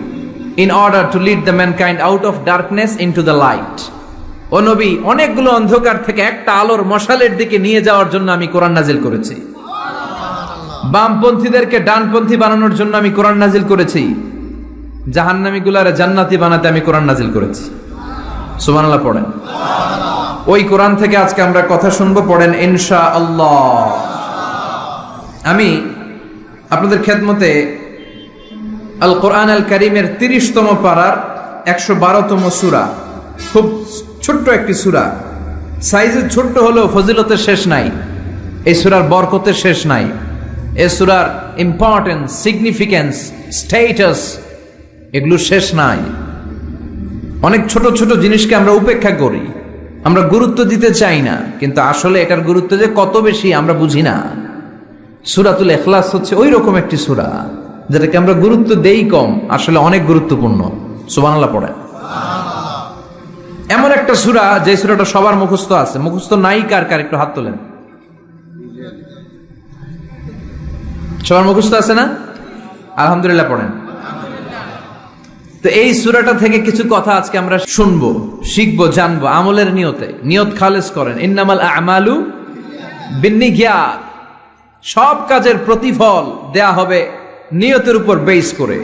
in order to lead the mankind out of darkness into the light. ও নবী, অনেকগুলো অন্ধকার থেকে একটা আলোর মশালের দিকে নিয়ে যাওয়ার জন্য আমি কোরআন নাজিল করেছি। বামপন্থীদেরকে ডানপন্থী বানানোর জন্য আমি কোরআন নাজিল করেছি। জাহান্নামীগুলারে জান্নাতি বানাতে আমি কোরআন নাজিল করেছি। সুবহানাল্লাহ পড়েন। ওই কোরআন থেকে আজকে আমরা কথা শুনবো, পড়েন ইনশাআল্লাহ। আমি আপনাদের খেদমতে আল কোরআন আল কারীমের 30তম পারার 112তম সূরা, খুব ছোট্ট একটি সূরা, সাইজে ছোট্ট হলেও ফজিলতের শেষ নাই। এই সূরার বরকতের শেষ নাই। এই সূরার ইম্পর্টেন্স, সিগনিফিকেন্স, স্ট্যাটাস এগুলো শেষ নাই। অনেক ছোট ছোট জিনিসকে আমরা উপেক্ষা করি, আমরা গুরুত্ব দিতে চাই না, কিন্তু আসলে এটার গুরুত্ব যে কত বেশি আমরা বুঝি না। সূরাতুল ইখলাস হচ্ছে ওই রকম একটি সূরা যেটাকে আমরা গুরুত্ব দেই কম, আসলে অনেক গুরুত্বপূর্ণ। সুবহানাল্লাহ পড়েন। এমন একটা সূরা যে সূরাটা সবার মুখস্থ আছে, মুখস্থ নাই কার কার একটু হাত তোলেন। সবার মুখস্থ আছে না? আলহামদুলিল্লাহ পড়েন। তো এই সূরাটা থেকে কিছু কথা আজকে আমরা শুনবো, শিখবো, জানবো আমলের নিয়তে। নিয়ত খালেস করেন, ইন্নামাল আমালু বিন্নিয়াত। সব কাজের প্রতিফল দেয়া হবে নিয়তের উপর বেস করে,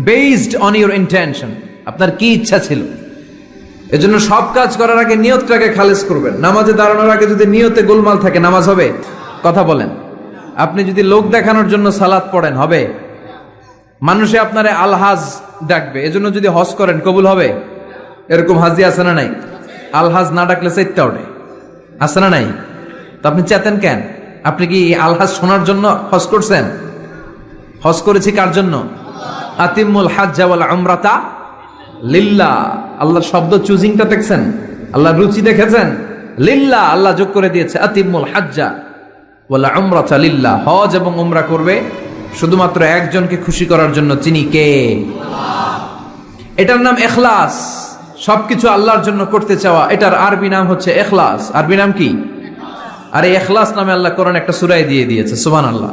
বেসড অন ইউর ইন্টেনশন। আপনার কি ইচ্ছা ছিল, এজন্য সব কাজ করার আগে নিয়তটাকে খালেস করবেন। নামাজে দাঁড়ানোর আগে যদি নিয়তে গোলমাল থাকে নামাজ হবে? কথা বলেন। আপনি যদি লোক দেখানোর জন্য সালাত পড়েন হবে? মানুষে আপনারে আলহাজ ডাকবে, এজন্য যদি হজ করেন কবুল হবে? এরকম হাজি আছে না নাই? আলহাজ না ডাকলে চাইতে ওঠে, আছে না নাই? তো আপনি চেতেন কেন? আপনি কি আলহাজ শোনার জন্য হজ করছেন? হজ করেছি কার জন্য? আতিমুল হাজ্জা ওয়াল উমরাতা লিল্লাহ। আল্লাহর শব্দ চুজিংটা দেখছেন? আল্লাহর রুচি দেখেছেন? লিল্লাহ, আল্লাহ যোগ করে দিয়েছে আতিমুল হাজ্জা ওয়াল উমরাতা লিল্লাহ। হজ এবং উমরা করবে শুধুমাত্র একজনকে খুশি করার জন্য, তিনি কে? এটার নাম ইখলাস। সবকিছু আল্লাহর জন্য করতে চাওয়া, এটার আরবি নাম হচ্ছে ইখলাস। আরবি নাম কি? আর এই ইখলাস নামে আল্লাহ কোরআন একটা সূরাই দিয়ে দিয়েছে। সুবহানাল্লাহ।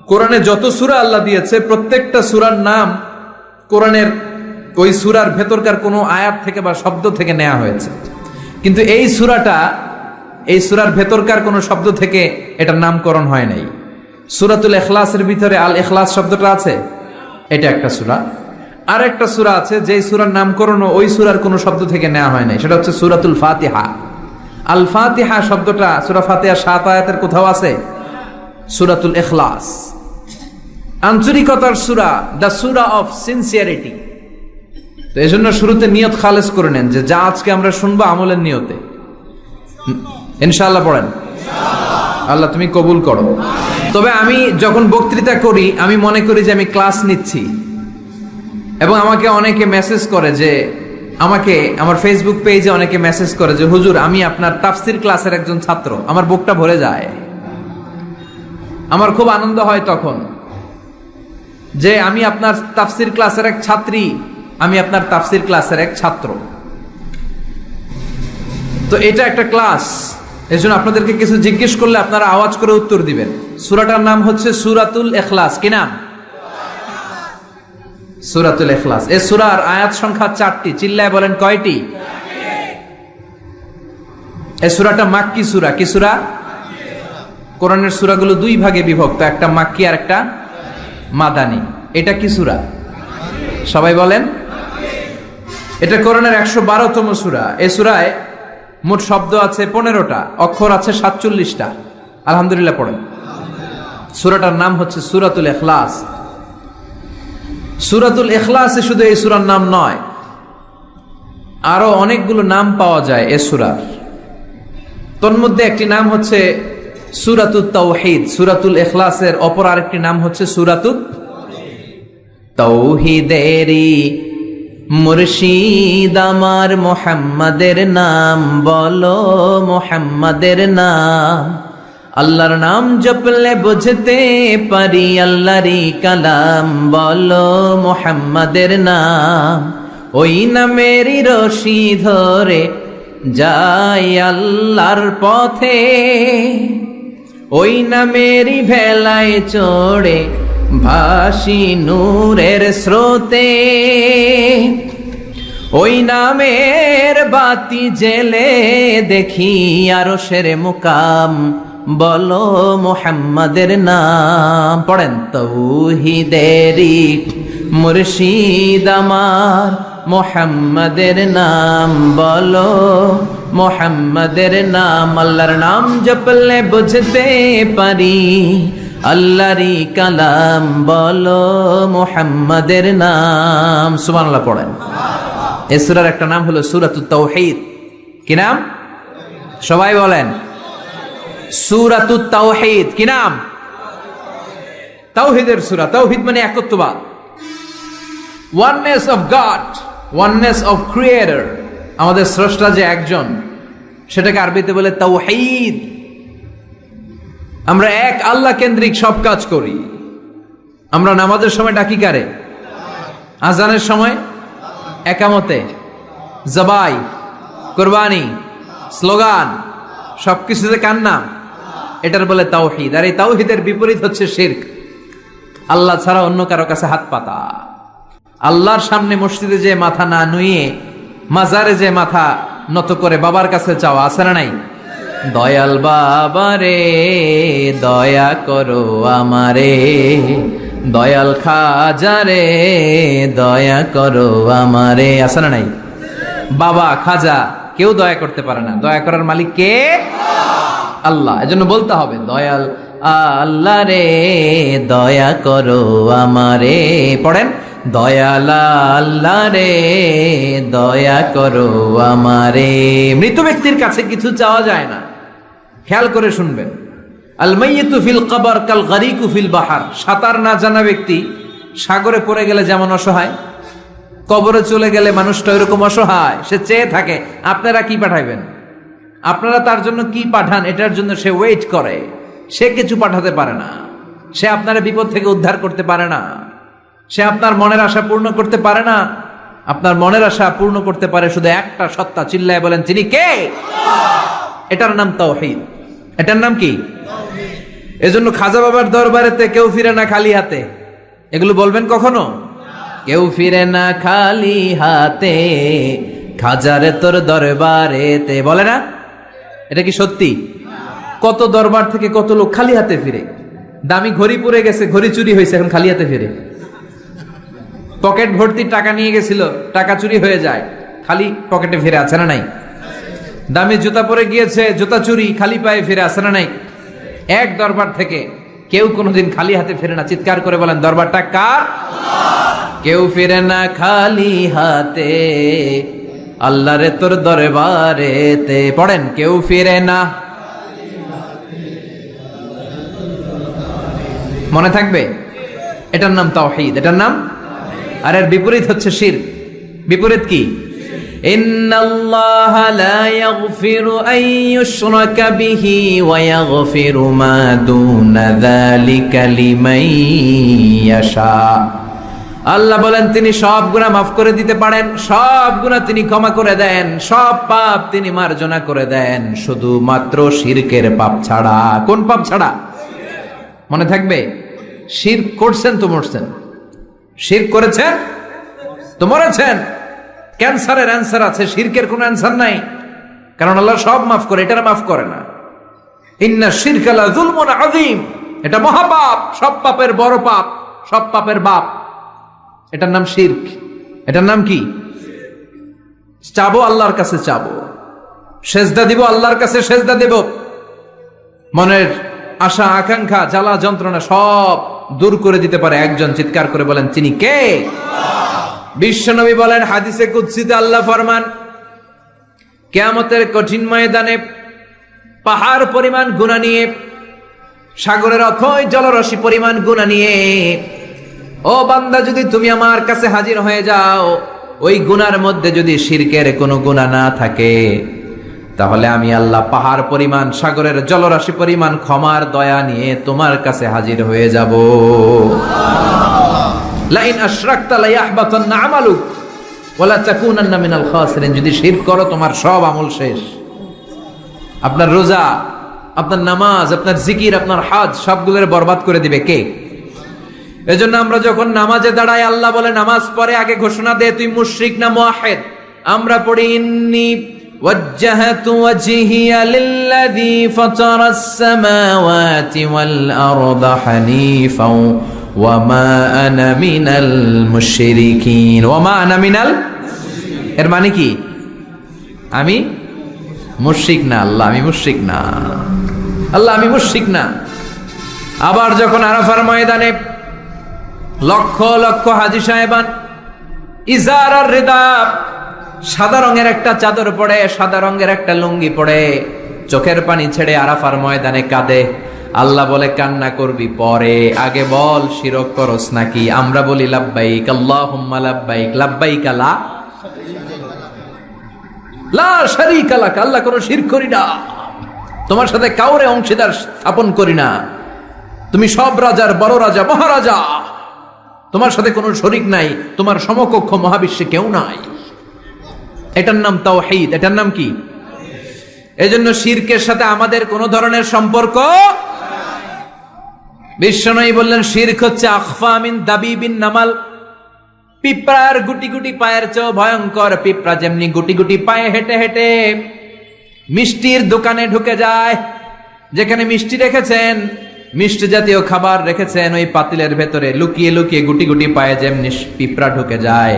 কোরআনে যত সূরা আল্লাহ দিয়েছে প্রত্যেকটা সূরার নাম কোরআনের ওই সূরার ভেতরকার কোনো আয়াত থেকে বা শব্দ থেকে নেওয়া হয়েছে, কিন্তু এই সূরাটা এই সূরার ভেতরকার কোনো শব্দ থেকে এটার নামকরণ হয় নাই। সূরাতুল ইখলাসের ভিতরে আল ইখলাস শব্দটা আছে, এটা একটা সূরা। আর একটা সূরা আছে যেই সূরার নামকরণ ওই সূরার কোনো শব্দ থেকে নেওয়া হয় নাই, সেটা হচ্ছে সূরাতুল ফাতিহা। আল ফাতিহা শব্দটা সূরা ফাতিহা 7 আয়াতের কোথাও আছে? সূরাতুল ইখলাস আন্তরিকতার সূরা, দ্য সূরা অফ সিনসিয়ারিটি। তো এই জন্য শুরুতে নিয়ত খালেস করে নেন যে যা আজকে আমরা শুনবো আমলের নিয়তে। ইনশাআল্লাহ পড়েন। আল্লাহ তুমি কবুল করো। তবে আমি যখন বক্তৃতা করি আমি মনে করি যে আমি ক্লাস নিচ্ছি, এবং আমাকে অনেকে মেসেজ করে যে, আমাকে আমার ফেসবুক পেজে অনেকে মেসেজ করে যে হুজুর আমি আপনার তাফসির ক্লাসের একজন ছাত্র। আমার বুকটা ভরে যায়, আমার খুব আনন্দ হয় তখন যে আমি আপনার তাফসির ক্লাসের এক ছাত্রী, আমি আপনার তাফসির ক্লাসের এক ছাত্র। তো এটা একটা ক্লাস, এজন্য আপনাদেরকে কিছু জিজ্ঞেস করলে আপনারা আওয়াজ করে উত্তর দিবেন। সূরাটার নাম হচ্ছে সূরাতুল ইখলাস। কি নাম? সূরাতুল ইখলাস। এই সূরার আয়াত সংখ্যা 4টি। চিল্লায় বলেন কয়টি? এই সূরাটা মাক্কি সূরা। কি সূরা? কোরআনের সূরাগুলো দুই ভাগে বিভক্ত, একটা মাক্কি আর একটা মাদানী। এটা কি সূরা? সবাই বলেন। এটা কোরআনের 112তম সূরা। এই সূরায় মোট শব্দ আছে 15টা, অক্ষর আছে 47টা। আলহামদুলিল্লাহ পড়েন। সূরাটার নাম হচ্ছে সূরাতুল ইখলাস। সূরাতুল ইখলাসে শুধু এই সূরার নাম নয়, আরো অনেকগুলো নাম পাওয়া যায় এই সূরার। তন্মধ্যে একটি নাম হচ্ছে সূরাতুত তাওহীদ। সূরাতুল ইখলাসের অপর আরেকটি নাম হচ্ছে সূরাতুত তাওহীদেরি মুর্শিদ আমার মুহাম্মাদের নাম বলো, মুহাম্মাদের নাম। আল্লাহর নাম জপলে বুঝতে পারি আল্লাহরই কালাম বলো, মুহাম্মাদের নাম। ওই নামেরই রশি ধরে যাই আল্লাহর পথে, ওই নামেরই ভেলায় চড়ে ভাসি নূরের স্রোতে। ওই নামের বাতি জেলে দেখি আরশের মুকাম বলো, মুহাম্মাদের নাম। পড়েন। তাওহীদেরি মুর্শিদ আমার মুহাম্মাদের নাম বলো, মুহাম্মাদের নাম। আল্লাহর নাম জপলে বুঝতে পারি আল্লাহরই কালাম বলো, মুহাম্মাদের নাম। সুবহানাল্লাহ পড়েন। এই সূরার একটা নাম হলো সূরাতুত তাওহীদ। কি নাম? সবাই বলেন। সূরাতুত তাওহীদ। কি নাম? তাওহীদের সূরা। তাওহীদ মানে একত্ববাদ, oneness of God, oneness of creator. আমাদের স্রষ্টা যে একজন, সেটাকে আরবিতে বলে তাওহীদ। আমরা এক আল্লাহ কেন্দ্রিক সব কাজ করি। আমরা নামাজের সময় ডাকি কারে? আজানের সময়, একামতে, জবাই, কুরবানি, স্লোগান, সবকিছুতে কার নাম? এটার বলে তাওহীদ। আর এই তাওহীদের বিপরীত হচ্ছে শিরক। আল্লাহ ছাড়া অন্য কারো কাছে হাত পাতা। আল্লাহর সামনে মসজিদে যে মাথা না নুয়ে মাজারে যে মাথা নত করে বাবার কাছে চাওয়া, আছে না নাই? দয়াল বাবা রে দয়া করো আমারে, দয়াল খাজা রে দয়া করো আমারে, আছে না নাই? বাবা খাজা কেউ দয়া করতে পারে না, দয়া করার মালিক কে? আল্লাহ। এজন্য বলতে হবে দয়াল আল্লাহ রে দয়া করো আমারে। পড়েন। দয়াল আল্লাহ রে দয়া করো আমারে। মৃত ব্যক্তির কাছে কিছু চাওয়া যায় না। খেয়াল করে শুনবেন। আল মাইয়িতু ফিল কবর কাল গারিকু ফিল বাহার। সাঁতার না জানা ব্যক্তি সাগরে পড়ে গেলে যেমন অসহায়, কবরে চলে গেলে মানুষটা এরকম অসহায়, সে চেয়ে থাকে আপনারা কি পাঠাইবেন, আপনারা তার জন্য কি পাঠান, এটার জন্য সে ওয়েট করে। সে কিছু পাঠাতে পারে না, সে আপনার বিপদ থেকে উদ্ধার করতে পারে না, সে আপনার মনের আশা পূর্ণ করতে পারে না। আপনার মনের আশা পূর্ণ করতে পারে শুধু একটা সত্তা। চিল্লায় বলেন তিনি কে? এটার নাম তাওহীদ। এটার নাম কি? এজন্য খাজা বাবার দরবারেতে কেউ ফিরে না খালি হাতে। এগুলো বলবেন কখনো? কেউ ফিরে না খালি হাতে, খাজারে তোর দরবারেতে, বলে না? এটা কি সত্যি? কত দরবার থেকে কত লোক খালি হাতে ফিরে। দামি ঘড়ি পরে গেছে, ঘড়ি চুরি হয়েছে, এখন খালি হাতে ফিরে। পকেট ভর্তি টাকা নিয়ে গেছিল, টাকা চুরি হয়ে যায়, খালি পকেটে ফিরে, আছে না নাই? দামি জুতা পরে গিয়েছে, জুতা চুরি, খালি পায়ে ফিরে, আছে না নাই? এক দরবার থেকে কেউ কোনোদিন খালি হাতে ফিরে না। চিৎকার করে বলেন দরবারটা কার? কেউ ফিরে না খালি হাতে, আল্লাহরে তোর দরবারেতে। পড়েন। কেউ ফিরে না। মনে থাকবে? এটার নাম তাওহীদ। এটার নাম। আর এর বিপরীত হচ্ছে শিরক। বিপরীত কি? ইন্নাল্লাহা লা ইয়াগফিরু আন ইউশরাকা বিহি ওয়া ইয়াগফিরু মা দুনা যালিকা লিমান ইয়াশা। আল্লাহ বলেন তিনি সব গুনাহ মাফ করে দিতে পারেন, সব গুনাহ তিনি ক্ষমা করে দেন, সব পাপ তিনি মার্জনা করে দেন, শুধুমাত্র শিরকের পাপ ছাড়া। কোন পাপ ছাড়া? মনে থাকবে? শিরক করছেন তো মরছেন, শিরক করেছেন তো মরেছেন। ক্যান্সারের অ্যান্সার আছে, শিরকের কোনো অ্যান্সার নাই, কারণ আল্লাহ সব মাফ করে, এটা মাফ করে না। ইন্না শিরকা লা যুলমুন আযীম। এটা মহাপাপ, সব পাপের বড় পাপ, সব পাপের বাপ। এটার নাম শিরক। এটার নাম কি? চাবো আল্লাহর কাছে চাবো, সেজদা দিব আল্লাহর কাছে সেজদা দেব, মনের আশা আকাঙ্ক্ষা জ্বালা যন্ত্রণা সব দূর করে দিতে পারে একজন। চিৎকার করে বলেন তিনি কে? বিশ্বনবী বলেন হাদিসে কুদসিতে আল্লাহ ফরমান, কিয়ামতের কঠিন ময়দানে পাহাড় পরিমাণ গুনাহ নিয়ে, সাগরের অথই জলরাশি পরিমাণ গুনাহ নিয়ে, ও বান্দা যদি তুমি আমার কাছে হাজির হয়ে যাও, ওই গুনার মধ্যে যদি শিরকের কোনো গুনাহ না থাকে, তাহলে আমি আল্লাহ পাহাড় পরিমাণ সাগরের জলরাশি পরিমাণ ক্ষমার দয়া নিয়ে তোমার কাছে হাজির হয়ে যাব। লাইন আশরাকতা লায়াহবাতান্না আমালুক ওয়ালা তাকুনান্না মিনাল খাসিরিন। যদি শিরক করো তোমার সব আমল শেষ। আপনার রোজা, আপনার নামাজ, আপনার জিকির, আপনার হজ সবগুলোর বরবাদ করে দিবে কে? এজন্য আমরা যখন নামাজে দাঁড়াই, আল্লাহ বলে নামাজ পড়ে আগে ঘোষণা দে তুই মুশরিক না মুওয়াহিদ। আমরা পড়ি ইন্নী ওয়াজ্জাহাতু ওয়াজহিয়া লিল্লাযী ফাতারাস সামাওয়াতি ওয়াল আরদা হানিফাও ওয়া মা আনা মিনাল মুশরিকিন। ওয়া মা আনা মিনাল, এর মানে কি? আমি মুশরিক না। আল্লাহ আমি মুশরিক না, আল্লাহ আমি মুশরিক না। আবার যখন আরাফার ময়দানে লক্ষ লক্ষ হাজী সাহেবান ইজার আর রিদা, সাদা রঙের একটা চাদর পরে, সাদা রঙের একটা লুঙ্গি পরে, চোখের পানি ছেড়ে আরাফার ময়দানে কাঁদে। আল্লাহ বলে কান্না করবি পরে, আগে বল শিরক করস নাকি? আমরা বলি লাব্বাইক আল্লাহুম্মা লাব্বাইক, লাব্বাইক লা শারীকা লাক, আল্লাহ কোনো শিরক করি না, তোমার সাথে কাউরে অংশীদার স্থাপন করি না, তুমি সব রাজার বড় রাজা, মহারাজা, তোমার সাথে কোনো শরীক নাই, তোমার সমকক্ষ মহাবিশ্বে কেউ নাই। এটার নাম তাওহীদ। এটার নাম কি? এজন্য শিরকের সাথে আমাদের কোনো ধরনের সম্পর্ক। বিশ্বনবী বললেন শিরক হচ্ছে আখফা মিন দাবিবিন নামাল, পিঁপড়ার গুটি গুটি পায়ের চেয়েও ভয়ঙ্কর। পিঁপড়া যেমনি গুটি গুটি পায়ে হেঁটে হেঁটে মিষ্টির দোকানে ঢুকে যায়, যেখানে মিষ্টি রেখেছেন, মিষ্টি জাতীয় খাবার রেখেছেন, ওই পাতিলের ভেতরে লুকিয়ে লুকিয়ে গুটি গুটি পায়ে যেমনি পিঁপড়া ঢুকে যায়,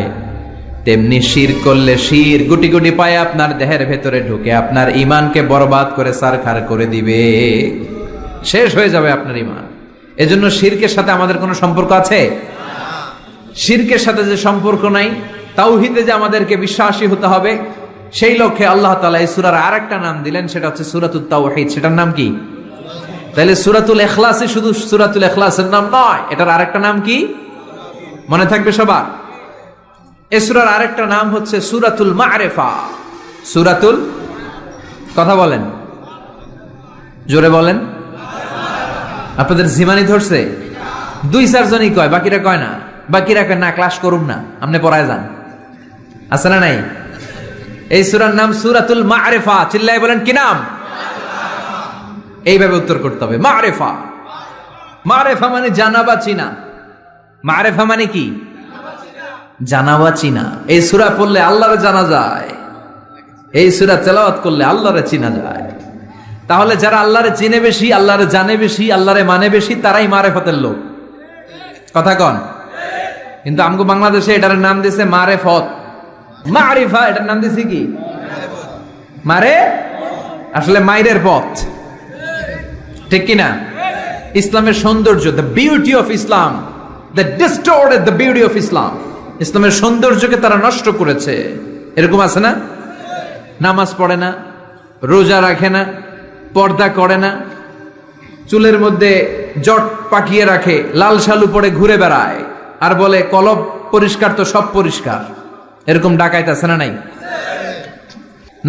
তেমনি শিরক করলে শির গুটি গুটি পায়ে আপনার দেহের ভেতরে ঢুকে আপনার ঈমানকে বরবাদ করে সারখার করে দিবে, শেষ হয়ে যাবে আপনার ঈমান। এজন্য শিরকের সাথে আমাদের কোনো সম্পর্ক আছে? শিরকের সাথে যে সম্পর্ক নাই, তাওহীদে যে আমাদেরকে বিশ্বাসী হতে হবে, সেই লক্ষ্যে আল্লাহ তাআলা এই সূরার আরেকটা নাম দিলেন, সেটা হচ্ছে সূরাতুত তাওহীদ। সেটার নাম কি? তাহলে সূরাতুল ইখলাসই শুধু সূরাতুল ইখলাসের নাম নয়, এটার আরেকটা নাম কি মনে থাকবে সবার? এই সূরার আরেকটা নাম হচ্ছে সূরাতুল মা'রিফা। সূরাতুল, কথা বলেন, জোরে বলেন। আপনাদের জিমানি ধরছে? 2-4 জনই কয়, বাকিরা কয় না। বাকিরা কয় না ক্লাস করুম না, আপনি পড়ায় যান। আছে না নাই? এই সূরার নাম সূরাতুল মা'রিফা। চিল্লায় বলেন কি নাম? এইভাবে উত্তর করতে হবে, মা'রিফা। মা'রিফা মানে জানা বা চিনা। মা'রিফা মানে কি? জানা বা চিনা। এই সূরা পড়লে আল্লাহরে জানা যায়, এই সূরা তেলাওয়াত করলে আল্লাহরে চিনা যায়। তাহলে যারা আল্লাহরে চিনে বেশি, আল্লাহরে জানে বেশি, আল্লাহরে মানে বেশি, তারাই মারেফতের লোক। কথা কন? কিন্তু আমগো বাংলাদেশে এটার নাম দিয়েছে মারেফত। মারিফা এটার নাম দিয়েছে কি? মারে, আসলে মাইরের পথ, ঠিক কিনা? ইসলামের সৌন্দর্য, the beauty of Islam, the distorted the beauty of Islam. ইসলামের সৌন্দর্যকে তারা নষ্ট করেছে। এরকম আছে না? নামাজ পড়ে না, রোজা রাখে না, পর্দা করে না, চুলের মধ্যে জট পাকিয়ে রাখে, লাল শালু পরে ঘুরে বেড়ায়, আর বলে কলব পরিষ্কার তো সব পরিষ্কার। এরকম ডাকাইত আছে না নাই?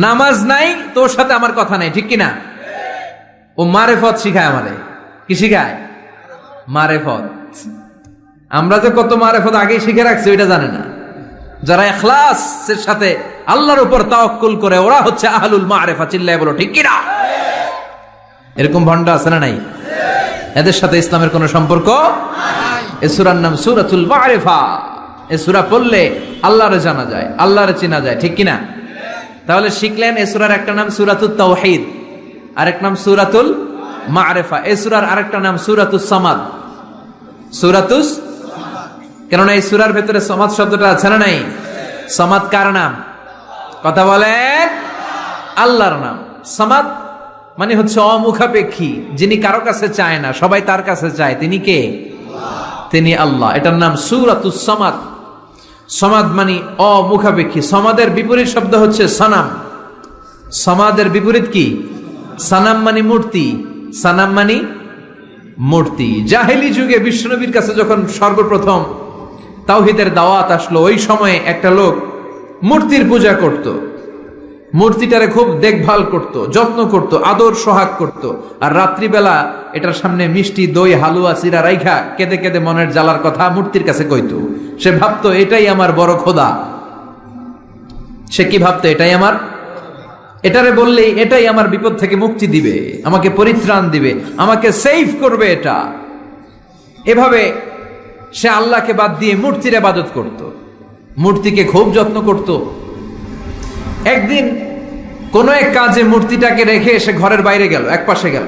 নামাজ নাই, তোর সাথে আমার কথা নাই, ঠিক কিনা? ও মারেফত শিখায় আমারে। কি শিখায়? মারেফত। আমরা যে কত মারেফত আগেই শিখে রাখছি ওইটা জানে না। যারা ইখলাসের সাথে আল্লাহর উপর তাওয়াক্কুল করে, ওরা হচ্ছে আহলুল মারেফা। চিল্লায় বলো ঠিক কিনা? এরকম ভণ্ড আছে না নাই? এদের সাথে ইসলামের কোনো সম্পর্ক নাই। এই সূরার নাম সূরাতুল মা'রিফা। এই সূরা পড়লে আল্লাহরে জানা যায়, আল্লাহরে চেনা যায়, ঠিক কিনা? তাহলে শিখলেন এই সূরার একটা নাম সূরাতুত তাওহীদ, আরেক নাম সূরাতুল মা'রিফা। এই সূরার আরেকটা নাম সূরাতুস সামাদ। সূরাতুস, কেননা এই সূরার ভেতরে সামাদ শব্দটা আছে না নাই? সামাদ কার নাম? কথা বলেন, আল্লাহর নাম। সামাদ মানে হচ্ছে অমুখাপেক্ষী, যিনি কারো কাছে চায় না, সবাই তার কাছে চায়। তিনি কে? তিনি আল্লাহ। এটার নাম সূরাতুস সামাদ। সামাদ মানে অমুখাপেক্ষী। সামাদের বিপরীত শব্দ হচ্ছে সানাম। সামাদের বিপরীত কি? সানাম মানে মূর্তি। সানাম মানে মূর্তি। জাহেলি যুগে বিশ্বনবীর কাছে যখন সর্বপ্রথম তাওহীদের দাওয়াত আসলো, ওই সময়ে একটা লোক মূর্তির পূজা করত, মূর্তিটারে খুব দেখভাল করত, যত্ন করত, আদর সোহাগ করত। আর রাত্রিবেলা এটার সামনে মিষ্টি দই হালুয়া চিরা রাইখা কেঁদে কেঁদে মনের জ্বালার কথা মূর্তির কাছে কইতো। সে ভাবতো এটাই আমার বড় খোদা। সে কি ভাবতো? এটাই আমার, এটারে বললেই এটাই আমার বিপদ থেকে মুক্তি দিবে, আমাকে পরিত্রাণ দিবে, আমাকে সেভ করবে এটা। এভাবে সে আল্লাহকে বাদ দিয়ে মূর্তির ইবাদত করত, মূর্তিকে খুব যত্ন করত। একদিন কোন এক কাজে মূর্তিটাকে রেখে সে ঘরের বাইরে গেল, এক পাশে গেল।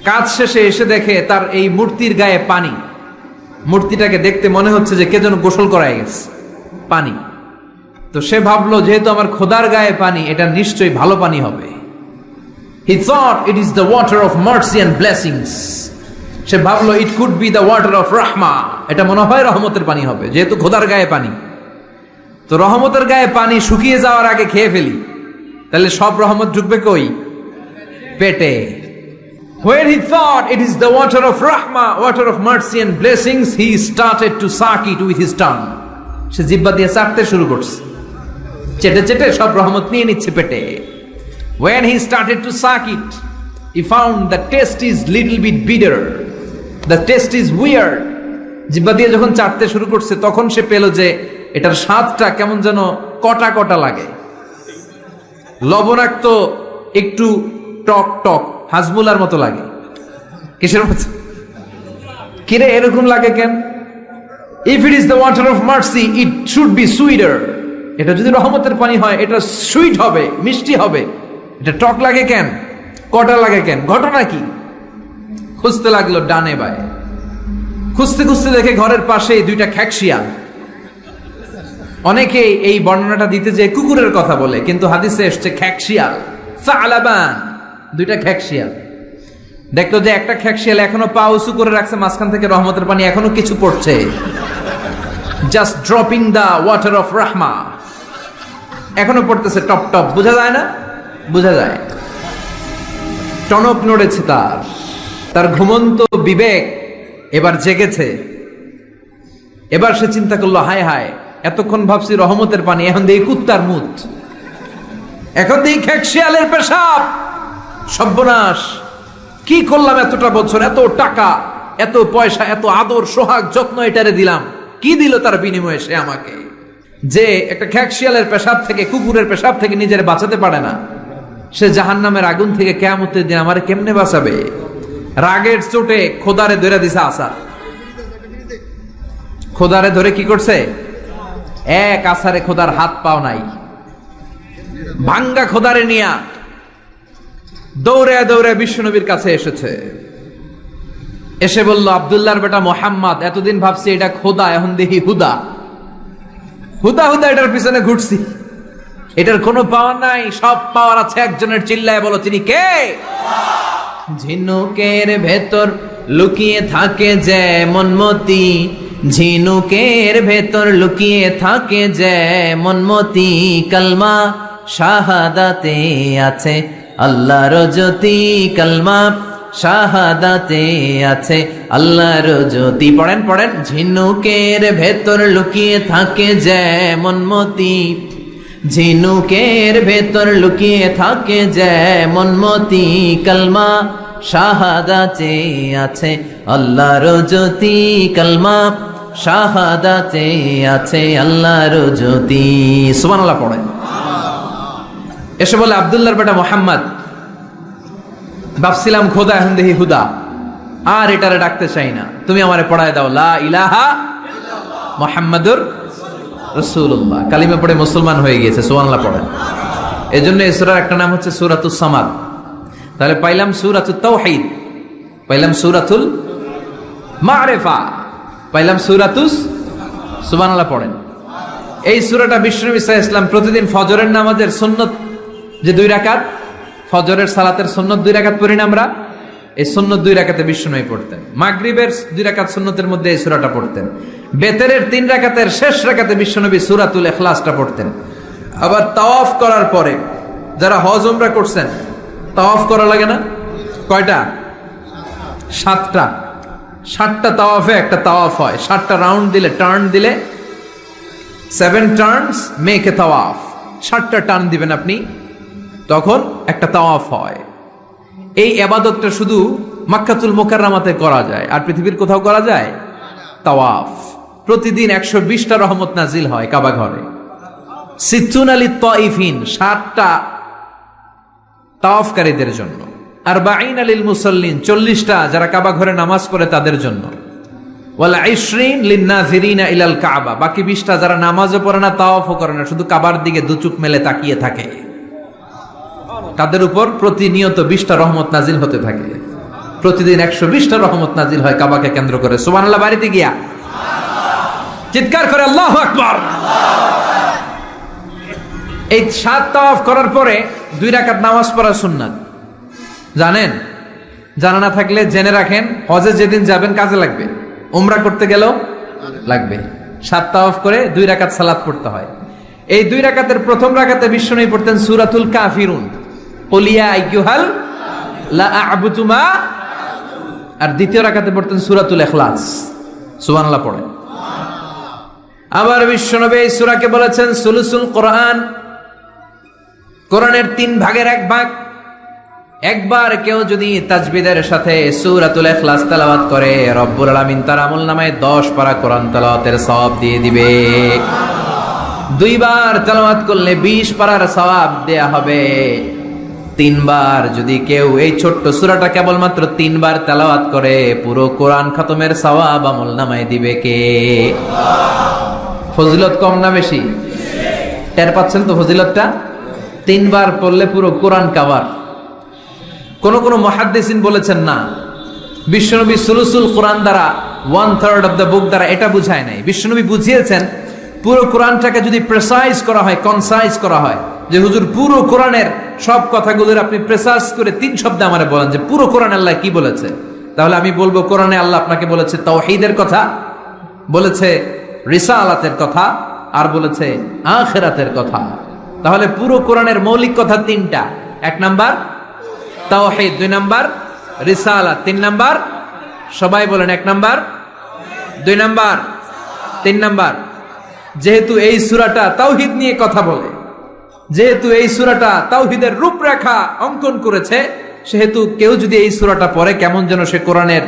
কাজ শেষে এসে দেখে তার এই মূর্তির গায়ে পানি। মূর্তিটাকে দেখতে মনে হচ্ছে যে কে যেন গোসল করায় গেছে, পানি। তো সে ভাবলো যেহেতু আমার খোদার গায়ে পানি, এটা নিশ্চয়ই ভালো পানি হবে। He thought it is the water of mercy and blessings. সে ভাবলো it could be the water of rahma. এটা মনে হয় রহমতের পানি হবে, যেহেতু খোদার গায়ে পানি। তো রহমতের গায়ে পানি শুকিয়ে যাওয়ার আগে খেয়ে ফেলি, তাহলে সব রহমত ঢুকবে কই? পেটে। When he thought it is the water of rahma, water of mercy and blessings, he started to suck it with his tongue. সে জিহ্বা দিয়ে চাটতে শুরু করছে, চেটে চেটে সব রহমত নিয়ে নিচ্ছে পেটে। When he started to suck it, he found the taste is little bit bitter. The taste is weird. জিহ্বা দিয়ে যখন চাটতে শুরু করছে, তখন সে পেল যে এটার স্বাদটা কেমন যেন কটা কটা লাগে, লবণাক্ত, একটু টক টক, হাজমুলার মতো লাগে। কিসের মতো? কিরে এরকম লাগে কেন? If it is the water of mercy, it should be sweeter. এটা যদি রহমতের পানি হয়, এটা সুইট হবে, মিষ্টি হবে। এটা টক লাগে কেন, কটা লাগে কেন, ঘটনা কি? খুঁজতে লাগলো ডানে বায়ে। খুঁজতে খুঁজতে দেখে ঘরের পাশে দুইটা খ্যাকশিয়াল। অনেকে এই বর্ণনাটা দিতে যে কুকুরের কথা বলে, কিন্তু হাদিসে এসছে খ্যাকশিয়াল, সালাবান, দুইটা খ্যাকশিয়াল। দেখতো যে একটা খ্যাকশিয়াল এখনো পা উঁচু করে রাখছে, মাঝখান থেকে রহমতের পানি এখনো কিছু পড়ছে, just dropping the water of রাহমা, এখনো পড়তেছে টপ টপ। বোঝা যায় না? বোঝা যায়। টনক নড়েছে তার, তার ঘুমন্ত বিবেক এবার জেগেছে। এবার সে চিন্তা করলো, হায় হায়, এতক্ষণ ভাবছি রহমতের পানি, এখন দেখি কুত্তার মুত, এখন দেখি খ্যাকশিয়ালের পেশাব। সর্বনাশ, কি করলাম এতটা বছর, এত টাকা, এত পয়সা, এত আদর সোহাগ যত্ন এটারে দিলাম, কি দিল তার বিনিময়ে সে আমাকে? যে একটা খ্যাকশিয়ালের পেশাব থেকে, কুকুরের পেশাব থেকে নিজের বাঁচাতে পারে না, সে জাহান্নামের আগুন থেকে কিয়ামতের দিন আমারে কেমনে বাঁচাবে? রাগের চোটে খোদারে ধরে দিছে আসা। খোদারে ধরে কি করছে? এক আসারে খোদার হাত পাও নাই, ভাঙ্গা খোদারে নিয়া দৌড়ে দৌড়ে বিশ্বনবীর কাছে এসেছে। এসে বলল, আব্দুল্লাহর বেটা মোহাম্মদ, এতদিন ভাবছি এটা খোদা, এখন দেখি হুদা। হুদা হুদা এটার পিছনে ঘুরছি, এটার কোনো পাওয়ার নাই, সব পাওয়ার আছে একজনের। চিল্লায় বলো, তিনি কে? ঝিনুকের ভেতর লুকিয়ে থাকে যেমন মতি, ঝিনুকের ভেতর লুকিয়ে থাকে যেমন মতি, কালমা শাহাদাতে আছে আল্লাহর জ্যোতি, কালমা শাহাদাতে আছে আল্লাহর জ্যোতি। পড়েন পড়েন। ঝিনুকের ভেতর লুকিয়ে থাকে যেমন মতি, ঝিনুকের ভেতর লুকিয়ে থাকে যেমন মতি, কালমা শাহাদাতে আছে আল্লাহর জ্যোতি, কালমা শাহাদাতে আছে আল্লাহর জ্যোতি। সুবহানাল্লাহ পড়েন। এসে বলে, আব্দুল্লাহর বেটা মোহাম্মদ, ভাবছিলাম খোদা, এখন দেখি হুদা, আর এটারে ডাকতে চাই না, তুমি আমারে পড়ায় দাও লা ইলাহা মুহাম্মাদুর রাসূলুল্লাহ। কালিমা পড়ে মুসলমান হয়ে গিয়েছে। সুবহানাল্লাহ পড়েন। এজন্য এই সূরার একটা নাম হচ্ছে সূরাতুস সামাদ। তাহলে পাইলাম সূরাতুত তাওহীদ, পাইলাম সূরাতুল মারিফা, পাইলাম সূরাতুস, সুবহানাল্লাহ পড়েন। এই সূরাটা বিশ্বনবী সাল্লাল্লাহু আলাইহি ওয়াসাল্লাম প্রতিদিন ফজরের নামাজের সুন্নত যে 2 রাকাত, ফজরের সালাতের সুন্নত 2 রাকাত পড়ি না আমরা, এই সুন্নত 2 রাকাতে বিশ্বনবী পড়তেন। মাগরিবের 2 রাকাত সুন্নতের মধ্যে এই সূরাটা পড়তেন। বেতেরের 3 রাকাতের শেষ রাকাতে বিশ্বনবী সূরাতুল ইখলাসটা পড়তেন। আবার তাওয়াফ করার পরে যারা হজ উমরা করছেন, তাওয়াফ করা লাগে না? কয়টা? 7টা। 7টা তাওয়াফে একটা তাওয়াফ হয়। 7টা রাউন্ড দিলে, টার্ন দিলে 7 টার্নস মেক এ তাওয়াফ। 7টা টার্ন দিবেন আপনি, তখন একটা তাওয়াফ হয়। এই ইবাদতটা শুধু মক্কাতুল মুকাররমাতে করা যায়, আর পৃথিবীর কোথাও করা যায়? তাওয়াফ। প্রতিদিন 120টা রহমত নাজিল হয় কাবা ঘরে। সিত্তুন আলী তাইফিন, 7টা তাওয়াফকারীদের জন্য। আর 40 আলিল মুসাল্লিন, 40টা যারা কাবা ঘরে নামাজ পড়ে তাদের জন্য। ওয়াল 20 লিন্নাযিরিনা ইলাল কাবা, বাকি 20টা যারা নামাজও পড়ে না, তাওয়াফও করে না, শুধু কাবার দিকে দুচুক মেলে তাকিয়ে থাকে, তাদের উপর প্রতিনিয়ত 20টা রহমত নাজিল হতে থাকে। প্রতিদিন 120টা রহমত নাজিল হয় কাবাকে কেন্দ্র করে। সুবহানাল্লাহ। বাড়িতে গিয়া চিৎকার করে আল্লাহু আকবার। এই 7 তাওয়াফ করার পরে 2 রাকাত নামাজ পড়া সুন্নাত। জানেন? জানা না থাকলে জেনে রাখেন, হজে যেদিন যাবেন কাজে লাগবে, উমরা করতে গেলেও লাগবে। 7 তাওয়াফ করে 2 রাকাত সালাত পড়তে হয়। এই 2 রাকাতের প্রথম রাকাতে বিশ্বনবী পড়তেন সূরাতুল কাফিরুন, কুল ইয়া আইয়ুহাল লা আ'বুদু মা, আর দ্বিতীয় রাকাতে পড়তেন সূরাতুল ইখলাস। সুবহানাল্লাহ পড়েন। আবার বিশ্বনবী এই সূরাকে বলেছেন সুলুসুল কোরআন, কোরআনের 3 ভাগের 1 ভাগ। একবার কেউ যদি তাজবিদের সাথে সূরাতুল ইখলাস তেলাওয়াত করে, রব্বুল আলামিন তার আমলনামায় 10 পারা কোরআন তেলাওয়াতের সওয়াব দিয়ে দিবে। 2 বার তেলাওয়াত করলে 20 পারার সওয়াব দেয়া হবে। 3 বার যদি কেউ এই ছোট্ট সূরাটা কেবলমাত্র 3 বার তেলাওয়াত করে, পুরো কোরআন খতমের সওয়াব আমলনামায় দিবে কে? ফজিলত কম না বেশি? টের পাচ্ছেন তো ফজিলতটা? 3 বার পড়লে পুরো কোরআন কাভার। কোন কোন মুহাদ্দিসিন বলেছেন না, বিশ্বনবী সুলুসুল কোরআন দ্বারা 1/3 অফ দ্য বুক দ্বারা এটা বুঝায় নাই। বিশ্বনবী বুঝিয়েছেন পুরো কোরআনটাকে যদি প্রেসাইজ করা হয়, কনসাইজ করা হয়, যে হুজুর পুরো কোরআনের সব কথাগুলোর আপনি প্রেসাইজ করে 3 শব্দে আমারে বলেন যে পুরো কোরআন আল্লাহ কি বলেছে, তাহলে আমি বলবো কোরআনে আল্লাহ আপনাকে বলেছে তাওহীদের কথা, বলেছে রিসালাতের কথা, আর বলেছে আখিরাতের কথা। তাহলে পুরো কোরআনের মৌলিক কথা 3টা। 1 নাম্বার তাওহীদ, 2 নাম্বার রিসালাত, 3 নাম্বার সবাই বলেন 1 নাম্বার, 2 নাম্বার, 3 নাম্বার। যেহেতু এই সূরাটা তাওহীদ নিয়ে কথা বলে, যেহেতু এই সূরাটা তাওহীদের রূপরেখা অঙ্কন করেছে, সেহেতু কেউ যদি এই সূরাটা পড়ে কেমন যেন সে কোরআনের